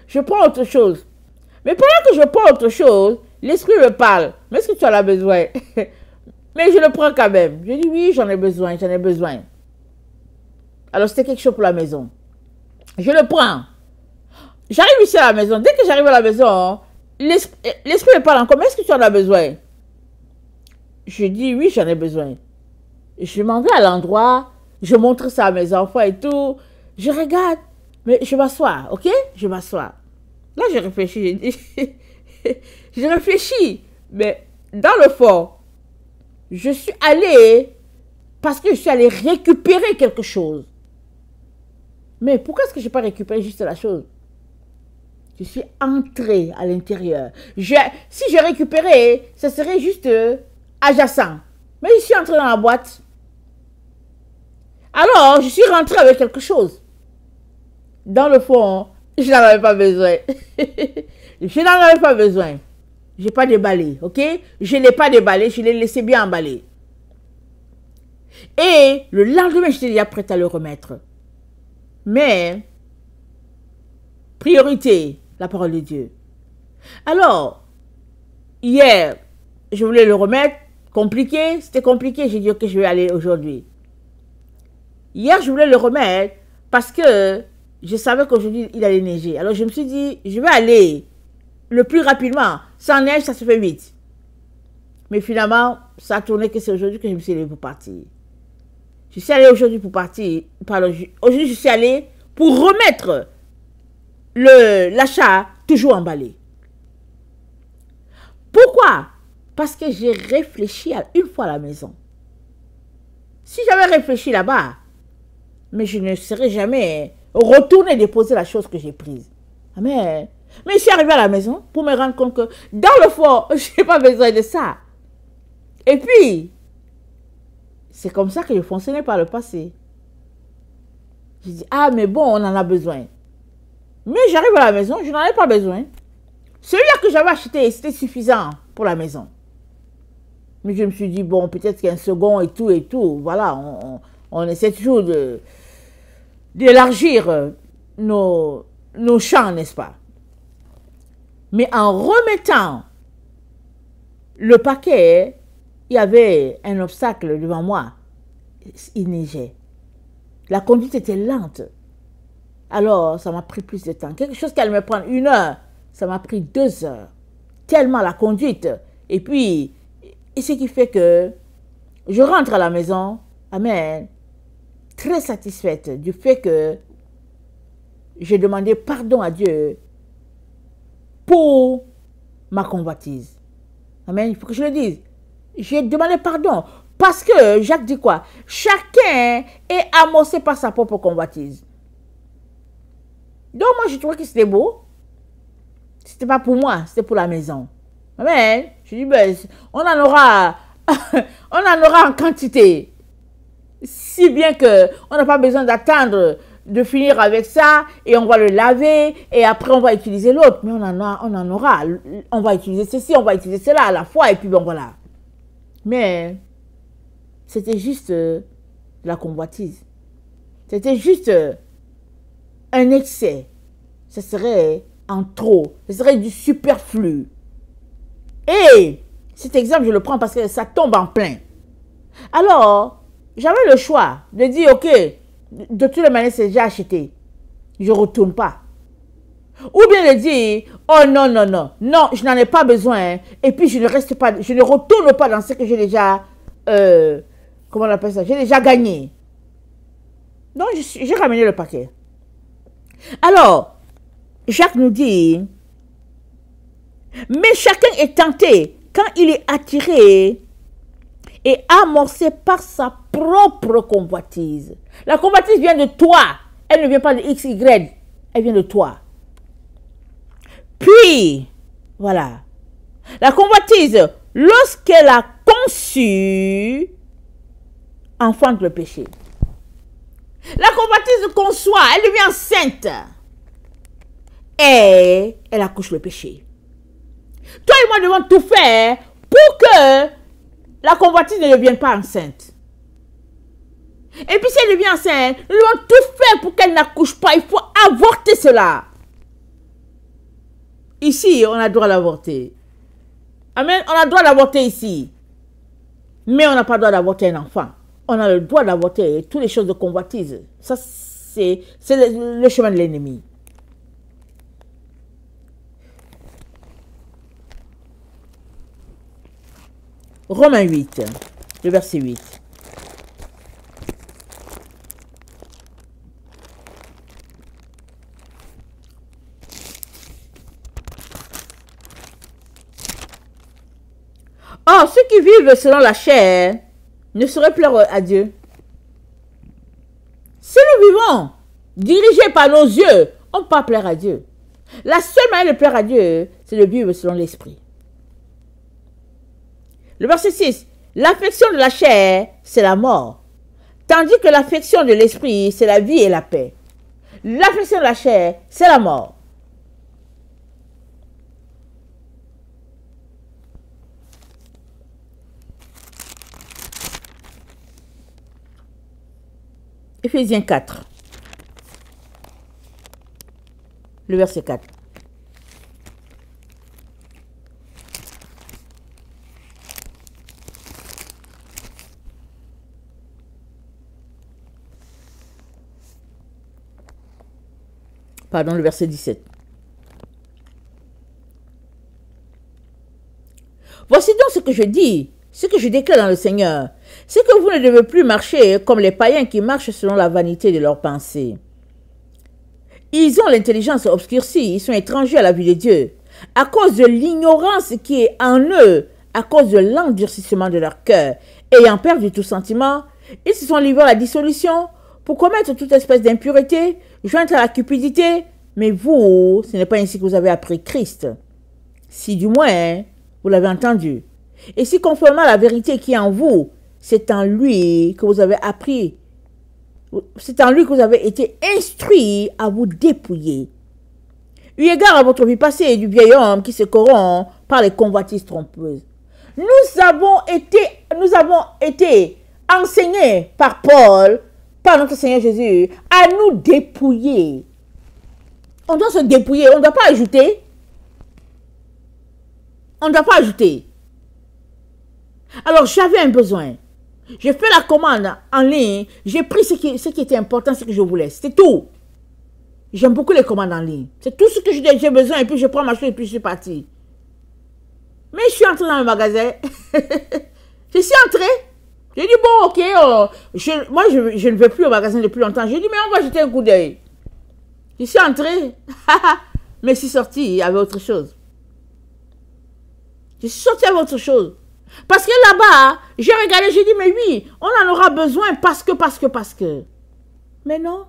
Je prends autre chose. Mais pendant que je prends autre chose, l'esprit me parle. Mais est-ce que tu en as besoin? Mais je le prends quand même. Je dis oui, j'en ai besoin, j'en ai besoin. Alors c'était quelque chose pour la maison. Je le prends. J'arrive ici à la maison. Dès que j'arrive à la maison, l'esprit me parle encore. Mais est-ce que tu en as besoin? Je dis oui, j'en ai besoin. Je m'en vais à l'endroit. Je montre ça à mes enfants et tout. Je regarde. Mais je m'assois, ok? Je m'assois. Là, je réfléchis. Je réfléchis. Mais dans le fond, je suis allée parce que je suis allée récupérer quelque chose. Mais pourquoi est-ce que je n'ai pas récupéré juste la chose? Je suis entrée à l'intérieur. Si je récupérais, ça serait juste adjacent. Mais je suis entrée dans la boîte. Alors, je suis rentrée avec quelque chose. Dans le fond, je n'en avais pas besoin. Je n'en avais pas besoin. Je n'ai pas déballé, ok? Je ne l'ai pas déballé, je l'ai laissé bien emballé. Et le lendemain, j'étais déjà prête à le remettre. Mais, priorité, la parole de Dieu. Alors, hier, je voulais le remettre, compliqué, c'était compliqué, j'ai dit ok, je vais aller aujourd'hui. Hier, je voulais le remettre parce que je savais qu'aujourd'hui, il allait neiger. Alors, je me suis dit, je vais aller le plus rapidement. Sans neige, ça se fait vite. Mais finalement, ça a tourné que c'est aujourd'hui que je me suis levée pour partir. Je suis allée aujourd'hui pour partir. Pardon, aujourd'hui, je suis allée pour remettre l'achat toujours emballé. Pourquoi? Parce que j'ai réfléchi une fois à la maison. Si j'avais réfléchi là-bas, mais je ne serais jamais retourné déposer la chose que j'ai prise. Amen. Mais je suis arrivée à la maison pour me rendre compte que dans le fond, je n'ai pas besoin de ça. Et puis, c'est comme ça que je fonctionnais par le passé. Je dis, ah, mais bon, on en a besoin. Mais j'arrive à la maison, je n'en ai pas besoin. Celui-là que j'avais acheté, c'était suffisant pour la maison. Mais je me suis dit, bon, peut-être qu'un second et tout. Voilà, on essaie toujours d'élargir nos nos champs, n'est-ce pas? Mais en remettant le paquet, il y avait un obstacle devant moi. Il neigeait. La conduite était lente. Alors, ça m'a pris plus de temps. Quelque chose qui allait me prendre 1 heure, ça m'a pris 2 heures. Tellement la conduite. Et puis, et ce qui fait que je rentre à la maison, amen, très satisfaite du fait que j'ai demandé pardon à Dieu pour ma convoitise. Amen, il faut que je le dise. J'ai demandé pardon parce que Jacques dit quoi? Chacun est amorcé par sa propre convoitise. Donc moi je trouvais que c'était beau. C'était pas pour moi, c'était pour la maison. Amen. Je dis ben on en aura on en aura en quantité. Si bien que on n'a pas besoin d'attendre de finir avec ça et on va le laver et après on va utiliser l'autre. Mais on en aura. On va utiliser ceci, on va utiliser cela à la fois et puis bon voilà. Mais c'était juste la convoitise. C'était juste un excès. Ce serait en trop. Ce serait du superflu. Et cet exemple, je le prends parce que ça tombe en plein. Alors, j'avais le choix de dire, ok, de toutes les manières, c'est déjà acheté. Je ne retourne pas. Ou bien de dire, oh non, non, non, non, je n'en ai pas besoin. Et puis, je ne reste pas, je ne retourne pas dans ce que j'ai déjà, comment on appelle ça, j'ai déjà gagné. Donc, j'ai ramené le paquet. Alors, Jacques nous dit, mais chacun est tenté quand il est attiré et amorcé par sa propre convoitise. La convoitise vient de toi. Elle ne vient pas de X, Y. Elle vient de toi. Puis, voilà. La convoitise, lorsqu'elle a conçu, enfante le péché. La convoitise conçoit, elle devient enceinte. Et elle accouche le péché. Toi et moi devons tout faire pour que la convoitise ne devienne pas enceinte. Et puis si elle devient enceinte, nous devons tout faire pour qu'elle n'accouche pas. Il faut avorter cela. Ici, on a le droit d'avorter. Amen. On a le droit d'avorter ici. Mais on n'a pas le droit d'avorter un enfant. On a le droit d'avorter toutes les choses de convoitise. Ça, c'est le chemin de l'ennemi. Romains 8, le verset 8. Or, ceux qui vivent selon la chair ne sauraient plaire à Dieu. Si nous vivons dirigés par nos yeux, on ne peut pas plaire à Dieu. La seule manière de plaire à Dieu, c'est de vivre selon l'esprit. Le verset 6. L'affection de la chair, c'est la mort. Tandis que l'affection de l'esprit, c'est la vie et la paix. L'affection de la chair, c'est la mort. Éphésiens 4. Le verset 4. Pardon, le verset 17. Voici donc ce que je dis, ce que je déclare dans le Seigneur, c'est que vous ne devez plus marcher comme les païens qui marchent selon la vanité de leurs pensées. Ils ont l'intelligence obscurcie, ils sont étrangers à la vie de Dieu, à cause de l'ignorance qui est en eux, à cause de l'endurcissement de leur cœur, ayant perdu tout sentiment, ils se sont livrés à la dissolution pour commettre toute espèce d'impureté, joindre à la cupidité, mais vous, ce n'est pas ainsi que vous avez appris Christ. Si du moins, vous l'avez entendu. Et si conformément à la vérité qui est en vous, c'est en lui que vous avez appris, c'est en lui que vous avez été instruits à vous dépouiller. Eu égard à votre vie passée et du vieil homme qui se corrompt par les convoitises trompeuses. Nous avons été enseignés par Paul, par notre Seigneur Jésus, à nous dépouiller. On doit se dépouiller, on ne doit pas ajouter. On ne doit pas ajouter. Alors, j'avais un besoin. J'ai fait la commande en ligne. J'ai pris ce qui était important, ce que je voulais. C'était tout. J'aime beaucoup les commandes en ligne. C'est tout ce que j'ai besoin et puis je prends ma chose et puis je suis partie. Mais je suis entrée dans le magasin. Je suis entrée. J'ai dit, bon, ok, moi je ne vais plus au magasin depuis longtemps. J'ai dit, mais on va jeter un coup d'œil. Je suis entrée. Mais je suis sortie, il y avait autre chose. Je suis sortie avec autre chose. Parce que là-bas, j'ai regardé, j'ai dit, mais oui, on en aura besoin parce que. Mais non,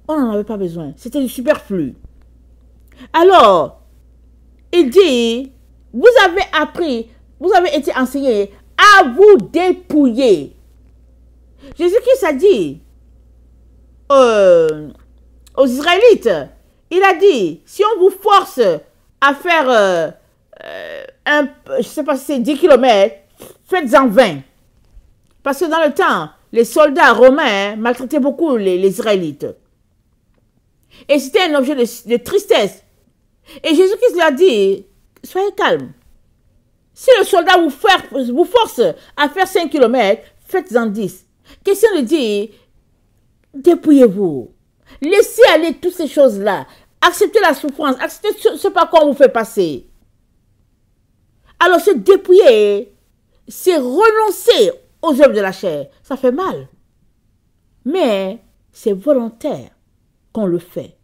on n'en avait pas besoin. C'était du superflu. Alors, il dit, vous avez appris, vous avez été enseigné à vous dépouiller. Jésus-Christ a dit aux Israélites, il a dit, si on vous force à faire je ne sais pas si c'est 10 km, faites-en 20. Parce que dans le temps, les soldats romains maltraitaient beaucoup les Israélites. Et c'était un objet de tristesse. Et Jésus-Christ lui a dit, soyez calme. Si le soldat vous force à faire 5 km, faites-en 10. Question de dire, dépouillez-vous. Laissez aller toutes ces choses-là. Acceptez la souffrance. Acceptez ce par quoi on vous fait passer. Alors, se dépouiller, c'est renoncer aux œuvres de la chair. Ça fait mal. Mais c'est volontaire qu'on le fait.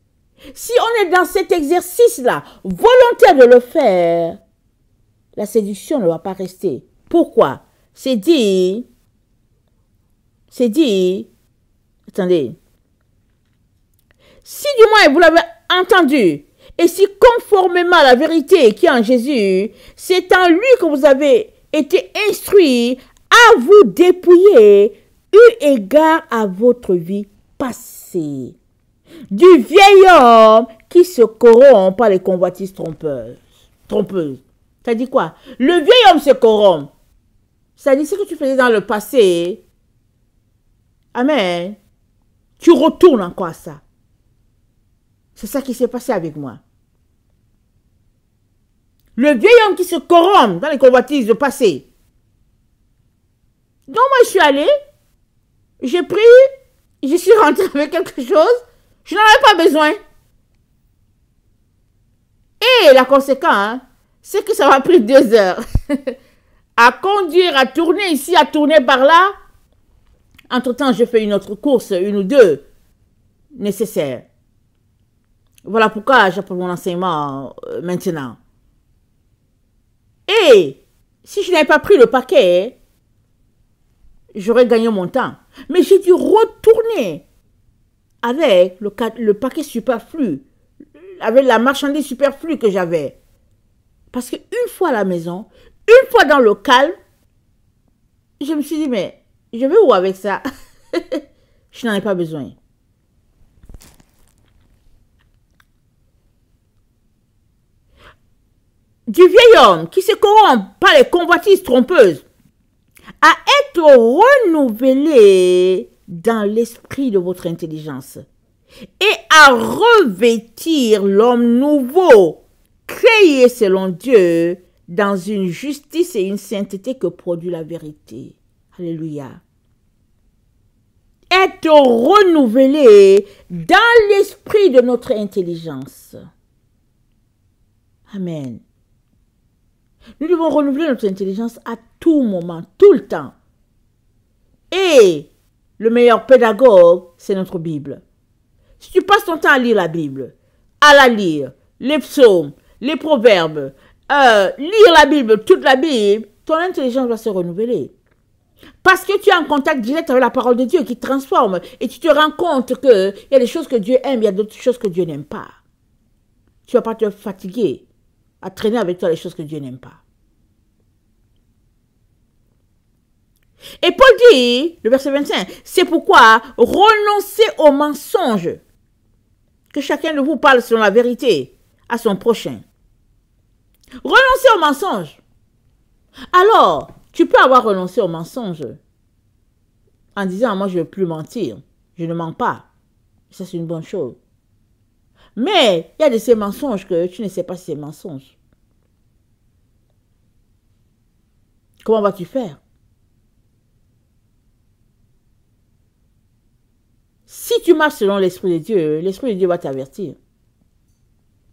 Si on est dans cet exercice-là, volontaire de le faire, la séduction ne va pas rester. Pourquoi? C'est dit, attendez, si du moins vous l'avez entendu, et si conformément à la vérité qui est en Jésus, c'est en lui que vous avez été instruits à vous dépouiller eu égard à votre vie passée. Du vieil homme qui se corrompt par les convoitises trompeuses. Ça dit quoi? Le vieil homme se corrompt. Ça dit ce que tu faisais dans le passé. Amen. Tu retournes encore à ça. C'est ça qui s'est passé avec moi. Le vieil homme qui se corrompt dans les convoitises du passé. Donc moi je suis allée, j'ai pris, je suis rentrée avec quelque chose, je n'en avais pas besoin. Et la conséquence, c'est que ça m'a pris 2 heures à conduire, à tourner ici, à tourner par là. Entre-temps, je fais une autre course, une ou deux nécessaires. Voilà pourquoi j'apprends mon enseignement maintenant. Et si je n'avais pas pris le paquet, j'aurais gagné mon temps. Mais j'ai dû retourner avec le paquet superflu, avec la marchandise superflue que j'avais. Parce qu'une fois à la maison, une fois dans le calme, je me suis dit, mais je vais où avec ça? Je n'en ai pas besoin. Du vieil homme qui se corrompt par les convoitises trompeuses à être renouvelé dans l'esprit de votre intelligence et à revêtir l'homme nouveau, créé selon Dieu dans une justice et une sainteté que produit la vérité. Alléluia. Être renouvelé dans l'esprit de notre intelligence. Amen. Nous devons renouveler notre intelligence à tout moment, tout le temps. Et le meilleur pédagogue, c'est notre Bible. Si tu passes ton temps à lire la Bible, à la lire, les psaumes, les proverbes, lire la Bible, toute la Bible, ton intelligence va se renouveler. Parce que tu es en contact direct avec la parole de Dieu qui transforme et tu te rends compte qu'il y a des choses que Dieu aime, il y a d'autres choses que Dieu n'aime pas. Tu ne vas pas te fatiguer à traîner avec toi les choses que Dieu n'aime pas. Et Paul dit, le verset 25, c'est pourquoi renoncez aux mensonges, que chacun de vous parle selon la vérité à son prochain. Renoncez aux mensonges. Alors, tu peux avoir renoncé aux mensonges en disant, moi je ne veux plus mentir, je ne mens pas. Ça c'est une bonne chose. Mais il y a de ces mensonges que tu ne sais pas si c'est mensonge. Comment vas-tu faire? Si tu marches selon l'Esprit de Dieu va t'avertir.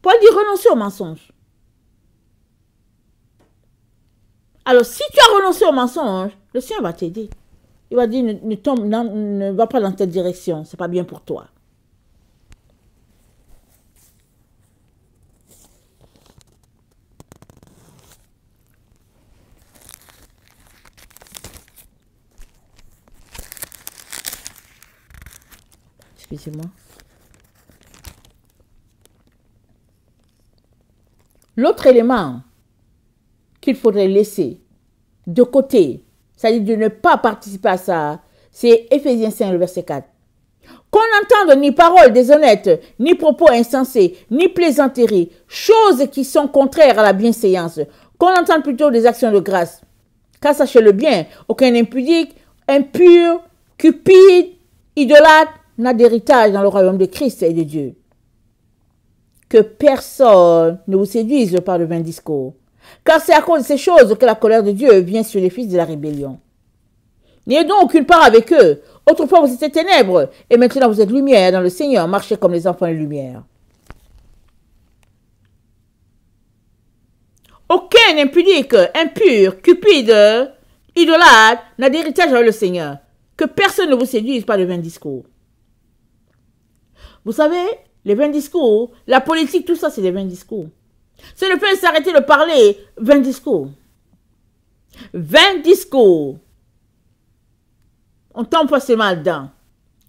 Paul dit renoncer au mensonge. Alors, si tu as renoncé au mensonge, le Seigneur va t'aider. Il va dire, ne va pas dans telle direction, ce n'est pas bien pour toi. Excusez-moi. L'autre élément qu'il faudrait laisser de côté, c'est-à-dire de ne pas participer à ça, c'est Éphésiens 5, le verset 4. Qu'on n'entende ni paroles déshonnêtes, ni propos insensés, ni plaisanteries, choses qui sont contraires à la bienséance. Qu'on entende plutôt des actions de grâce. Car sachez-le bien, aucun impudique, impur, cupide, idolâtre n'a d'héritage dans le royaume de Christ et de Dieu. Que personne ne vous séduise par de vains discours. Car c'est à cause de ces choses que la colère de Dieu vient sur les fils de la rébellion. N'ayez donc aucune part avec eux. Autrefois vous étiez ténèbres, et maintenant vous êtes lumière dans le Seigneur. Marchez comme les enfants de lumière. Aucun impudique, impur, cupide, idolâtre n'a d'héritage avec le Seigneur. Que personne ne vous séduise par de vains discours. Vous savez, les vains discours, la politique, tout ça, c'est des vains discours. C'est le fait de s'arrêter de parler, vains discours. Vains discours. On tombe facilement dedans.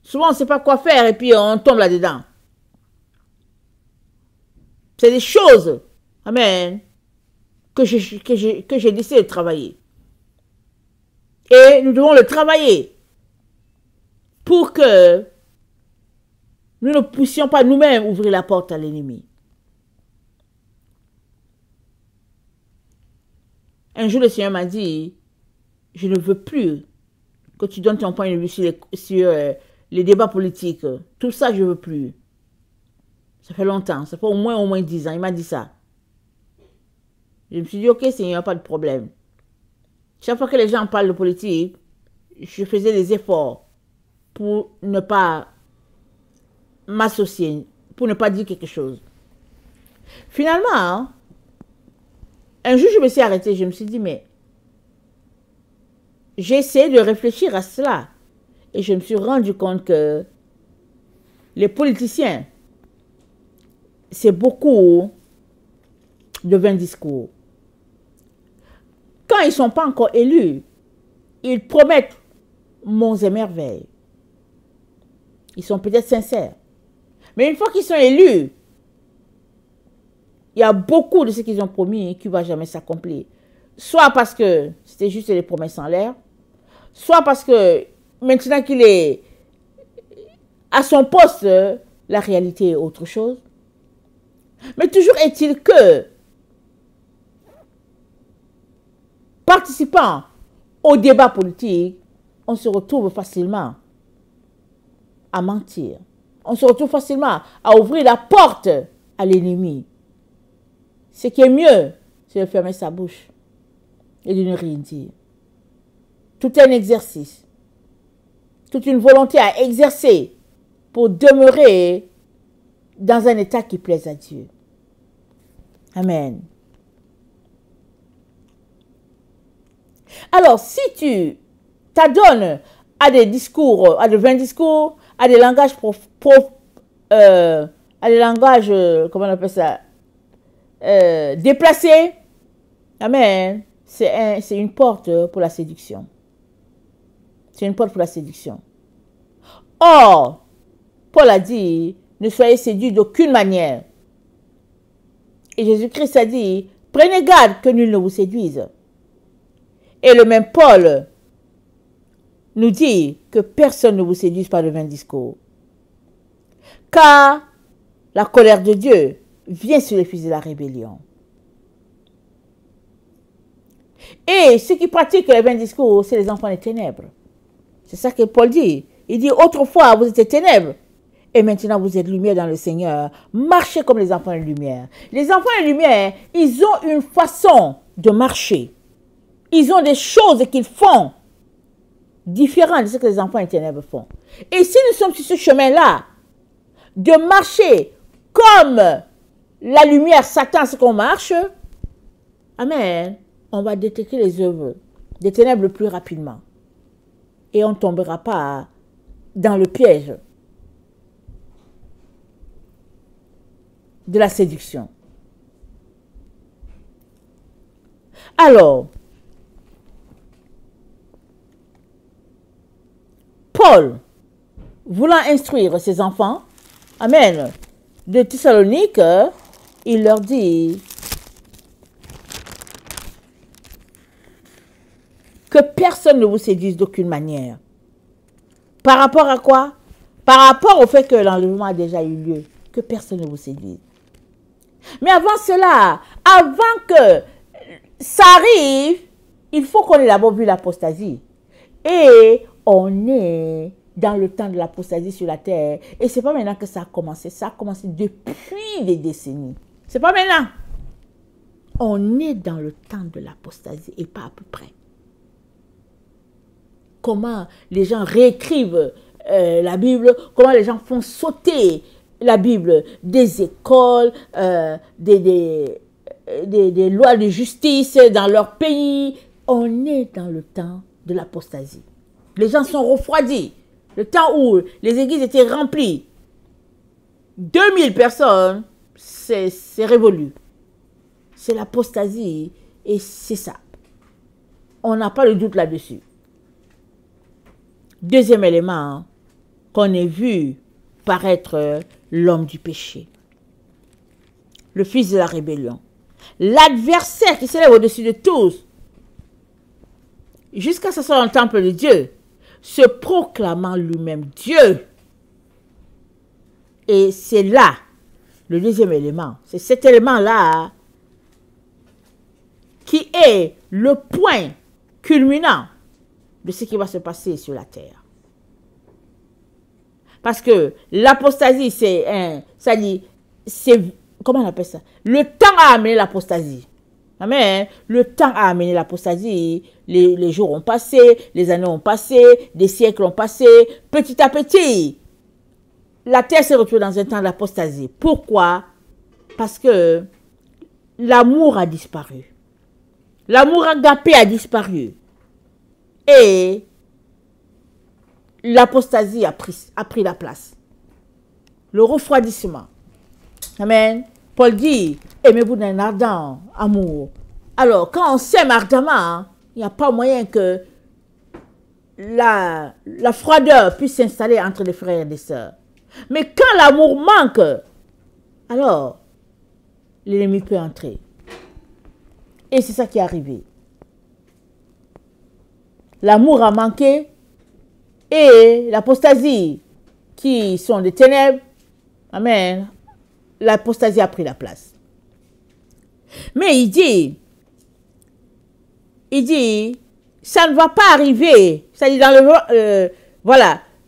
Souvent, on ne sait pas quoi faire et puis on tombe là-dedans. C'est des choses, amen, que j'ai décidé de travailler. Et nous devons le travailler pour que nous ne puissions pas nous-mêmes ouvrir la porte à l'ennemi. Un jour, le Seigneur m'a dit, je ne veux plus que tu donnes ton point de vue sur les débats politiques. Tout ça, je ne veux plus. Ça fait longtemps, ça fait au moins 10 ans, il m'a dit ça. Je me suis dit, ok Seigneur, pas de problème. Chaque fois que les gens parlent de politique, je faisais des efforts pour ne pas m'associer, pour ne pas dire quelque chose. Finalement, un jour, je me suis arrêtée, je me suis dit, mais j'ai essayé de réfléchir à cela. Et je me suis rendu compte que les politiciens, c'est beaucoup de vains discours. Quand ils ne sont pas encore élus, ils promettent monts et merveilles. Ils sont peut-être sincères. Mais une fois qu'ils sont élus, il y a beaucoup de ce qu'ils ont promis qui ne va jamais s'accomplir. Soit parce que c'était juste des promesses en l'air, soit parce que maintenant qu'il est à son poste, la réalité est autre chose. Mais toujours est-il que, participant au débat politique, on se retrouve facilement à mentir. On se retrouve facilement à ouvrir la porte à l'ennemi. Ce qui est mieux, c'est de fermer sa bouche et de ne rien dire. Tout un exercice, toute une volonté à exercer pour demeurer dans un état qui plaise à Dieu. Amen. Alors, si tu t'adonnes à des discours, à de vains discours, à des langages comment on appelle ça, déplacés, amen, c'est une porte pour la séduction. C'est une porte pour la séduction. Or, Paul a dit, ne soyez séduits d'aucune manière. Et Jésus-Christ a dit, prenez garde que nul ne vous séduise. Et le même Paul nous dit que personne ne vous séduise par de vains discours. Car la colère de Dieu vient sur les fils de la rébellion. Et ceux qui pratiquent les vains discours, c'est les enfants des ténèbres. C'est ça que Paul dit. Il dit, autrefois, vous étiez ténèbres, Et maintenant, vous êtes lumière dans le Seigneur. Marchez comme les enfants de lumière. Les enfants de lumière, ils ont une façon de marcher. Ils ont des choses qu'ils font différentes de ce que les enfants des ténèbres font. Et si nous sommes sur ce chemin-là, de marcher comme la lumière s'attend à ce qu'on marche, amen, on va détecter les œuvres des ténèbres le plus rapidement. Et on ne tombera pas dans le piège de la séduction. Alors, Paul, voulant instruire ses enfants, amen, de Thessalonique, il leur dit que personne ne vous séduise d'aucune manière. Par rapport à quoi? Par rapport au fait que l'enlèvement a déjà eu lieu, que personne ne vous séduise. Mais avant cela, avant que ça arrive, il faut qu'on ait d'abord vu l'apostasie. Et on est dans le temps de l'apostasie sur la terre. Et ce n'est pas maintenant que ça a commencé. Ça a commencé depuis des décennies. Ce n'est pas maintenant. On est dans le temps de l'apostasie et pas à peu près. Comment les gens réécrivent la Bible, comment les gens font sauter la Bible des écoles, des lois de justice dans leur pays. On est dans le temps de l'apostasie. Les gens sont refroidis. Le temps où les églises étaient remplies. 2000 personnes, c'est révolu. C'est l'apostasie et c'est ça. On n'a pas de doute là-dessus. Deuxième élément, qu'on ait vu paraître l'homme du péché. Le fils de la rébellion. L'adversaire qui s'élève au-dessus de tous. Jusqu'à ce soit dans le temple de Dieu. Se proclamant lui-même Dieu. Et c'est là, le deuxième élément. C'est cet élément-là qui est le point culminant de ce qui va se passer sur la terre. Parce que l'apostasie, comment on appelle ça? Le temps a amené l'apostasie. Amen. Le temps a amené l'apostasie. Les jours ont passé, les années ont passé, des siècles ont passé. Petit à petit, la terre s'est retrouvée dans un temps d'apostasie. Pourquoi? Parce que l'amour a disparu. L'amour agapé a disparu. Et l'apostasie a pris la place. Le refroidissement. Amen. Paul dit, aimez-vous d'un ardent amour. Alors, quand on s'aime ardemment, il n'y a pas moyen que la froideur puisse s'installer entre les frères et les sœurs. Mais quand l'amour manque, alors, l'ennemi peut entrer. Et c'est ça qui est arrivé. L'amour a manqué et l'apostasie, qui sont des ténèbres, amen, l'apostasie a pris la place. Mais il dit, ça ne va pas arriver. C'est-à-dire dans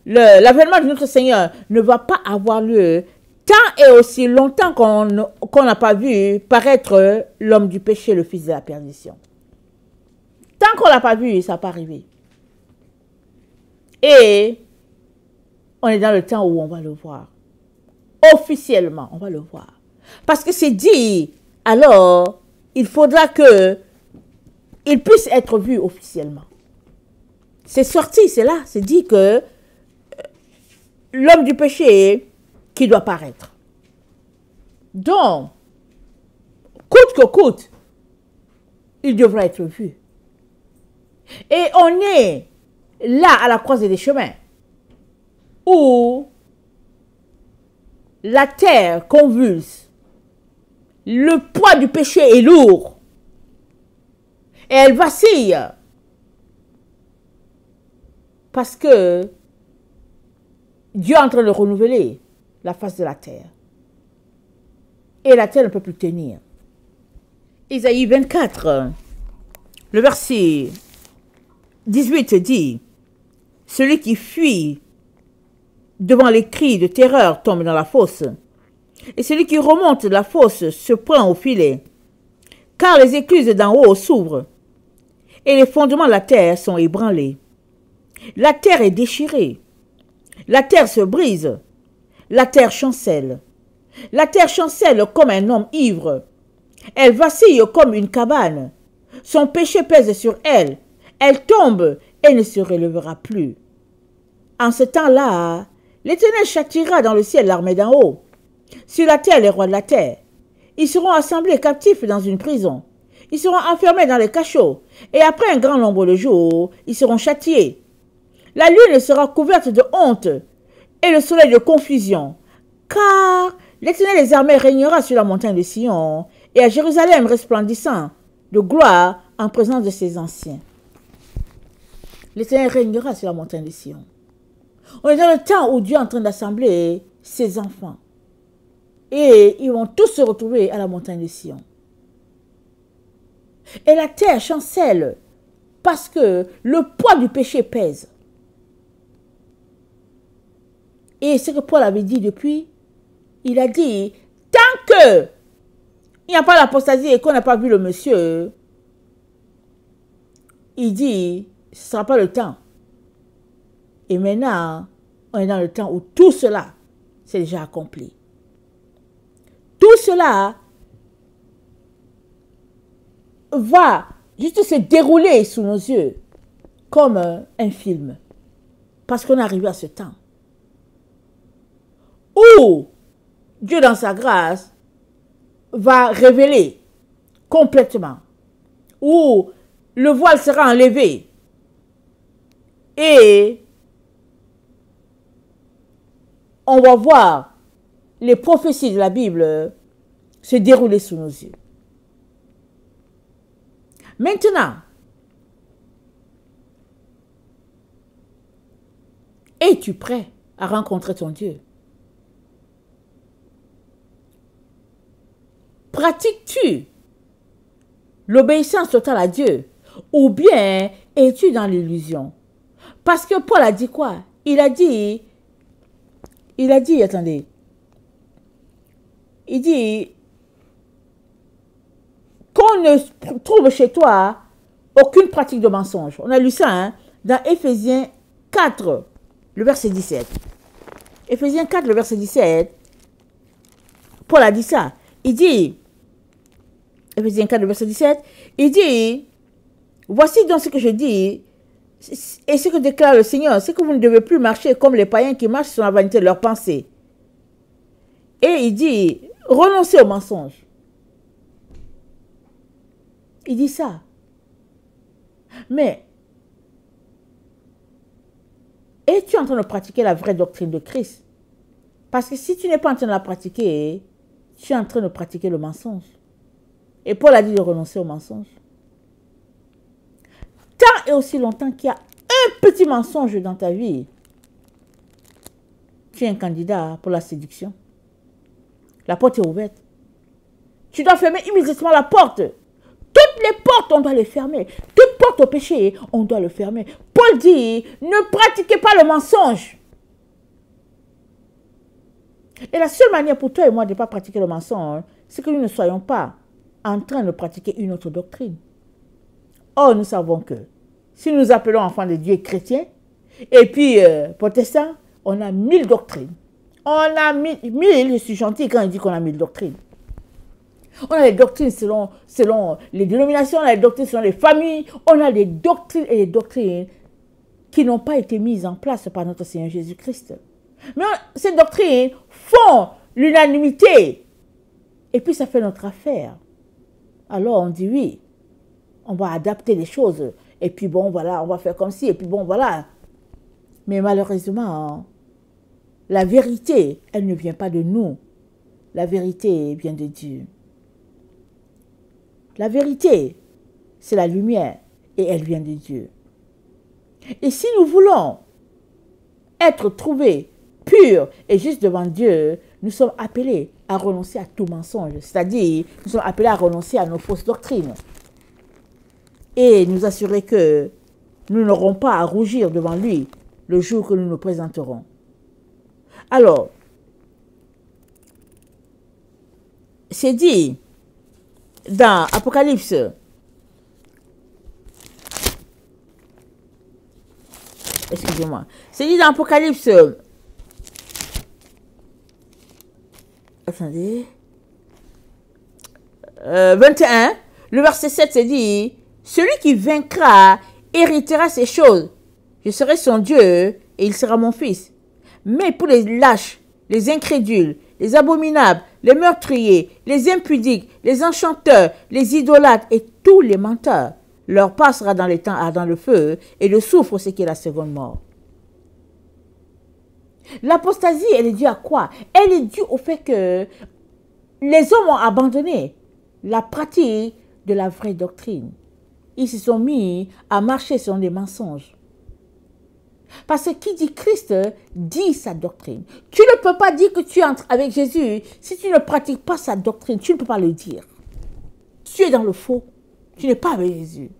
l'avènement de notre Seigneur ne va pas avoir lieu tant et aussi longtemps qu'on n'a pas vu paraître l'homme du péché, le fils de la perdition. Tant qu'on ne l'a pas vu, ça n'a pas arrivé. Et on est dans le temps où on va le voir. Officiellement, on va le voir. Parce que c'est dit, alors, il faudra que il puisse être vu officiellement. C'est sorti, c'est là, c'est dit que l'homme du péché qui doit paraître. Donc, coûte que coûte, il devra être vu. Et on est là à la croisée des chemins où la terre convulse, le poids du péché est lourd et elle vacille parce que Dieu est en train de renouveler la face de la terre et la terre ne peut plus tenir. Isaïe 24, le verset 18 dit, celui qui fuit devant les cris de terreur, tombe dans la fosse. Et celui qui remonte la fosse se prend au filet. Car les écluses d'en haut s'ouvrent, et les fondements de la terre sont ébranlés. La terre est déchirée. La terre se brise. La terre chancelle. La terre chancelle comme un homme ivre. Elle vacille comme une cabane. Son péché pèse sur elle. Elle tombe et ne se relèvera plus. En ce temps-là, l'Éternel châtiera dans le ciel l'armée d'en haut. Sur la terre, les rois de la terre. Ils seront assemblés captifs dans une prison. Ils seront enfermés dans les cachots. Et après un grand nombre de jours, ils seront châtiés. La lune sera couverte de honte et le soleil de confusion. Car l'Éternel des armées régnera sur la montagne de Sion et à Jérusalem resplendissant de gloire en présence de ses anciens. L'Éternel régnera sur la montagne de Sion. On est dans le temps où Dieu est en train d'assembler ses enfants. Et ils vont tous se retrouver à la montagne de Sion. Et la terre chancelle parce que le poids du péché pèse. Et ce que Paul avait dit depuis, il a dit, tant que il n'y a pas l'apostasie et qu'on n'a pas vu le monsieur, il dit, ce ne sera pas le temps. Et maintenant, on est dans le temps où tout cela, c'est déjà accompli. Tout cela va juste se dérouler sous nos yeux comme un film. Parce qu'on est arrivé à ce temps où Dieu, dans sa grâce, va révéler complètement, où le voile sera enlevé et on va voir les prophéties de la Bible se dérouler sous nos yeux. Maintenant, es-tu prêt à rencontrer ton Dieu? Pratiques-tu l'obéissance totale à Dieu? Ou bien es-tu dans l'illusion? Parce que Paul a dit quoi? Il a dit, attendez, il dit qu'on ne trouve chez toi aucune pratique de mensonge. On a lu ça dans Éphésiens 4, le verset 17. Éphésiens 4, le verset 17, Paul a dit ça. Il dit, Éphésiens 4, le verset 17, il dit, voici donc ce que je dis, et ce que déclare le Seigneur, c'est que vous ne devez plus marcher comme les païens qui marchent sur la vanité de leurs pensées. Et il dit, renoncez au mensonge. Il dit ça. Mais, es-tu en train de pratiquer la vraie doctrine de Christ? Parce que si tu n'es pas en train de la pratiquer, tu es en train de pratiquer le mensonge. Et Paul a dit de renoncer au mensonge. Tant et aussi longtemps qu'il y a un petit mensonge dans ta vie, tu es un candidat pour la séduction. La porte est ouverte. Tu dois fermer immédiatement la porte. Toutes les portes, on doit les fermer. Toute porte au péché, on doit le fermer. Paul dit, ne pratiquez pas le mensonge. Et la seule manière pour toi et moi de ne pas pratiquer le mensonge, c'est que nous ne soyons pas en train de pratiquer une autre doctrine. Or, nous savons que si nous nous appelons enfants de Dieu chrétiens, et puis protestants, on a 1000 doctrines. On a 1000, je suis gentil quand je dis qu'on a 1000 doctrines. On a les doctrines selon les dénominations, on a les doctrines selon les familles, on a des doctrines et des doctrines qui n'ont pas été mises en place par notre Seigneur Jésus-Christ. Mais ces doctrines font l'unanimité. Et puis ça fait notre affaire. Alors on dit oui, on va adapter les choses. Et puis bon, voilà, on va faire comme ci. Et puis bon, voilà. Mais malheureusement, la vérité, elle ne vient pas de nous. La vérité vient de Dieu. La vérité, c'est la lumière et elle vient de Dieu. Et si nous voulons être trouvés purs et justes devant Dieu, nous sommes appelés à renoncer à tout mensonge. C'est-à-dire, nous sommes appelés à renoncer à nos fausses doctrines. Et nous assurer que nous n'aurons pas à rougir devant lui le jour que nous nous présenterons. Alors, c'est dit dans Apocalypse, excusez-moi, c'est dit dans Apocalypse, attendez, 21, le verset 7, c'est dit, celui qui vaincra héritera ces choses. Je serai son Dieu et il sera mon fils. Mais pour les lâches, les incrédules, les abominables, les meurtriers, les impudiques, les enchanteurs, les idolâtres et tous les menteurs, leur part sera dans les temps ardents le feu et le soufre, ce qui est la seconde mort. L'apostasie, elle est due à quoi? Elle est due au fait que les hommes ont abandonné la pratique de la vraie doctrine. Ils se sont mis à marcher sur des mensonges. Parce que qui dit Christ dit sa doctrine. Tu ne peux pas dire que tu entres avec Jésus si tu ne pratiques pas sa doctrine. Tu ne peux pas le dire. Tu es dans le faux. Tu n'es pas avec Jésus.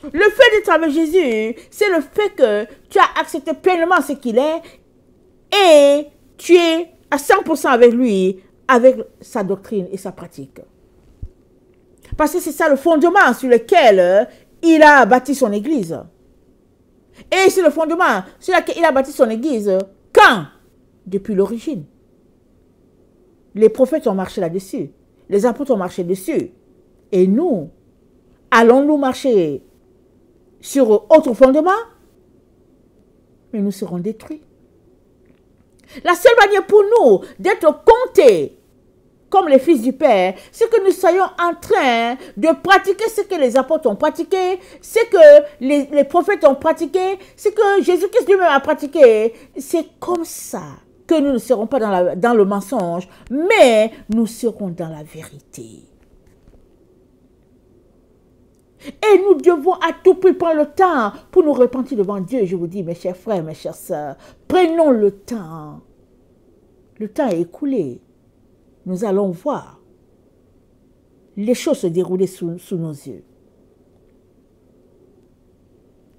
Le fait d'être avec Jésus, c'est le fait que tu as accepté pleinement ce qu'il est et tu es à 100% avec lui, avec sa doctrine et sa pratique. Parce que c'est ça le fondement sur lequel il a bâti son église. Et c'est le fondement sur lequel il a bâti son église. Quand? Depuis l'origine. Les prophètes ont marché là-dessus. Les apôtres ont marché dessus. Et nous, allons-nous marcher sur autre fondement? Mais nous serons détruits. La seule manière pour nous d'être comptés comme les fils du Père, c'est que nous soyons en train de pratiquer ce que les apôtres ont pratiqué, ce que les prophètes ont pratiqué, ce que Jésus-Christ lui-même a pratiqué. C'est comme ça que nous ne serons pas dans le mensonge, mais nous serons dans la vérité. Et nous devons à tout prix prendre le temps pour nous repentir devant Dieu. Je vous dis, mes chers frères, mes chères sœurs, prenons le temps. Le temps est écoulé. Nous allons voir les choses se dérouler sous nos yeux.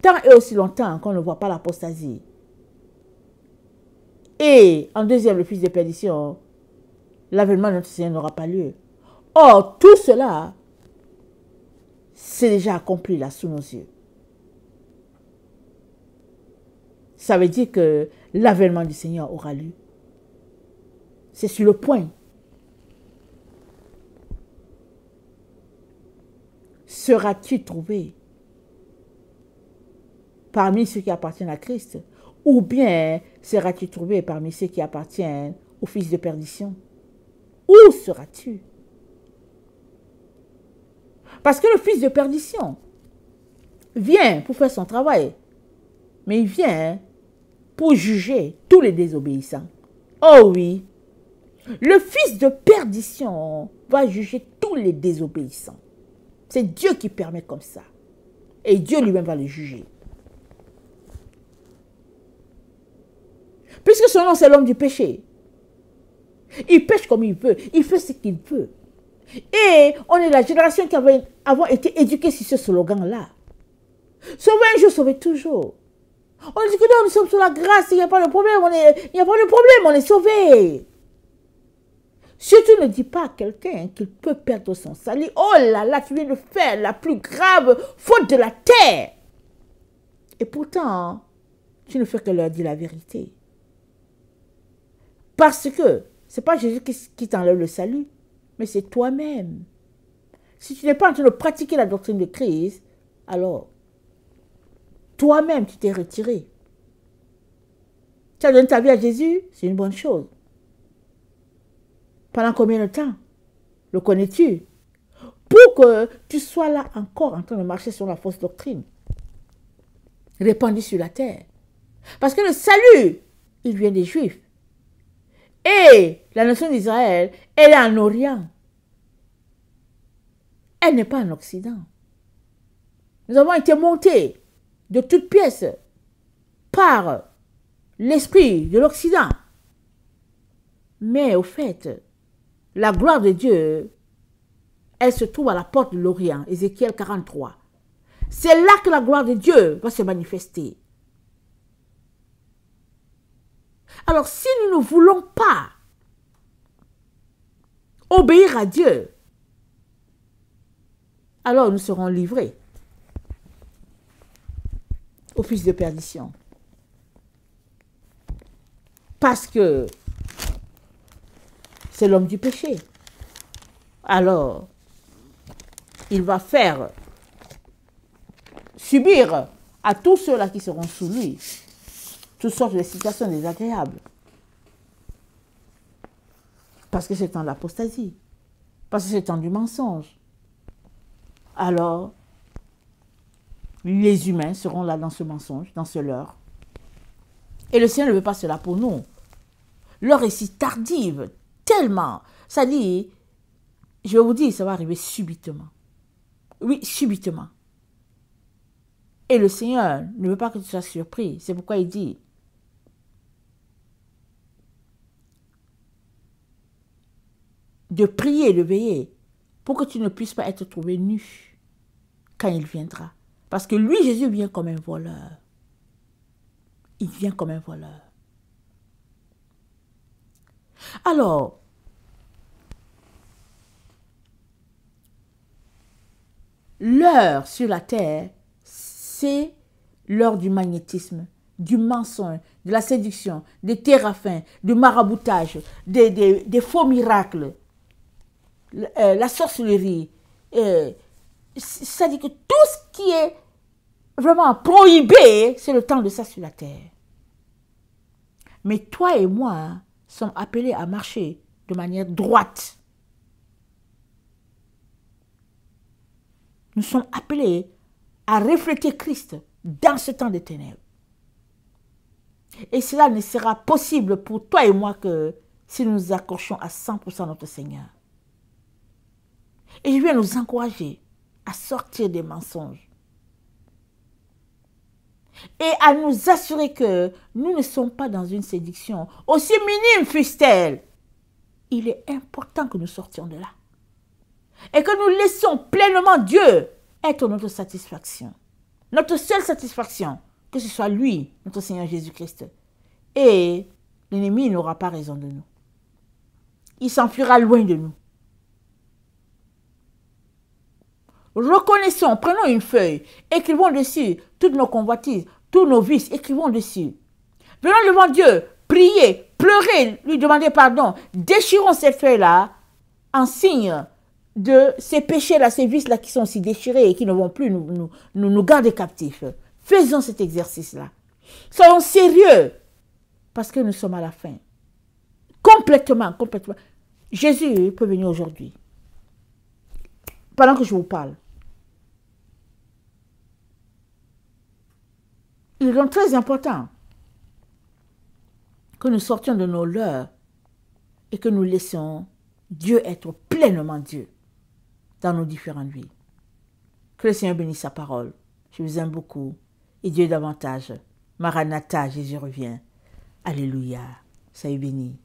Tant et aussi longtemps qu'on ne voit pas l'apostasie. Et en deuxième, le fils de perdition, l'avènement de notre Seigneur n'aura pas lieu. Or, tout cela, c'est déjà accompli là sous nos yeux. Ça veut dire que l'avènement du Seigneur aura lieu. C'est sur le point. Seras-tu trouvé parmi ceux qui appartiennent à Christ, ou bien seras-tu trouvé parmi ceux qui appartiennent au fils de perdition? Où seras-tu? Parce que le fils de perdition vient pour faire son travail, mais il vient pour juger tous les désobéissants. Oh oui, le fils de perdition va juger tous les désobéissants. C'est Dieu qui permet comme ça. Et Dieu lui-même va le juger. Puisque son nom, c'est l'homme du péché. Il pêche comme il veut. Il fait ce qu'il veut. Et on est la génération qui avait été éduquée sur ce slogan-là. Sauver un jour, sauver toujours. On dit que non, nous sommes sous la grâce, il n'y a pas de problème, il n'y a pas de problème, on est sauvés. Surtout ne dis pas à quelqu'un qu'il peut perdre son salut. Oh là là, tu viens de faire la plus grave faute de la terre. Et pourtant, tu ne fais que leur dire la vérité. Parce que ce n'est pas Jésus qui t'enlève le salut, mais c'est toi-même. Si tu n'es pas en train de pratiquer la doctrine de Christ, alors toi-même tu t'es retiré. Tu as donné ta vie à Jésus, c'est une bonne chose. Pendant combien de temps? Le connais-tu? Pour que tu sois là encore en train de marcher sur la fausse doctrine, répandue sur la terre. Parce que le salut, il vient des Juifs. Et la nation d'Israël, elle est en Orient. Elle n'est pas en Occident. Nous avons été montés de toutes pièces par l'esprit de l'Occident. Mais au fait, la gloire de Dieu, elle se trouve à la porte de l'Orient, Ézéchiel 43. C'est là que la gloire de Dieu va se manifester. Alors, si nous ne voulons pas obéir à Dieu, alors nous serons livrés au fils de perdition. Parce que c'est l'homme du péché. Alors, il va faire subir à tous ceux-là qui seront sous lui toutes sortes de situations désagréables. Parce que c'est le temps de l'apostasie. Parce que c'est le temps du mensonge. Alors, les humains seront là dans ce mensonge, dans ce leurre. Et le Seigneur ne veut pas cela pour nous. L'heure est si tardive, tellement. Ça dit, je vais vous dire, ça va arriver subitement. Oui, subitement. Et le Seigneur ne veut pas que tu sois surpris. C'est pourquoi il dit, de prier et de veiller pour que tu ne puisses pas être trouvé nu quand il viendra. Parce que lui, Jésus, vient comme un voleur. Il vient comme un voleur. Alors, l'heure sur la terre, c'est l'heure du magnétisme, du mensonge, de la séduction, des terrafins, du maraboutage, des faux miracles, la sorcellerie. C'est-à-dire que tout ce qui est vraiment prohibé, c'est le temps de ça sur la terre. Mais toi et moi sommes appelés à marcher de manière droite. Nous sommes appelés à refléter Christ dans ce temps de ténèbres. Et cela ne sera possible pour toi et moi que si nous nous accrochons à 100% à notre Seigneur. Et je viens nous encourager à sortir des mensonges. Et à nous assurer que nous ne sommes pas dans une séduction, aussi minime fût-elle. Il est important que nous sortions de là. Et que nous laissions pleinement Dieu être notre satisfaction. Notre seule satisfaction, que ce soit lui, notre Seigneur Jésus-Christ. Et l'ennemi n'aura pas raison de nous. Il s'enfuira loin de nous. Reconnaissons, prenons une feuille, écrivons dessus toutes nos convoitises, tous nos vices, écrivons dessus. Venons devant Dieu, prier, pleurer, lui demander pardon. Déchirons cette feuille-là en signe de ces péchés-là, ces vices-là qui sont si déchirés et qui ne vont plus nous garder captifs. Faisons cet exercice-là. Soyons sérieux parce que nous sommes à la fin. Complètement. Jésus peut venir aujourd'hui. Pendant que je vous parle. Il est donc très important que nous sortions de nos leurres et que nous laissions Dieu être pleinement Dieu dans nos différentes vies. Que le Seigneur bénisse sa parole. Je vous aime beaucoup et Dieu davantage. Maranatha, Jésus revient. Alléluia. Soyez bénis.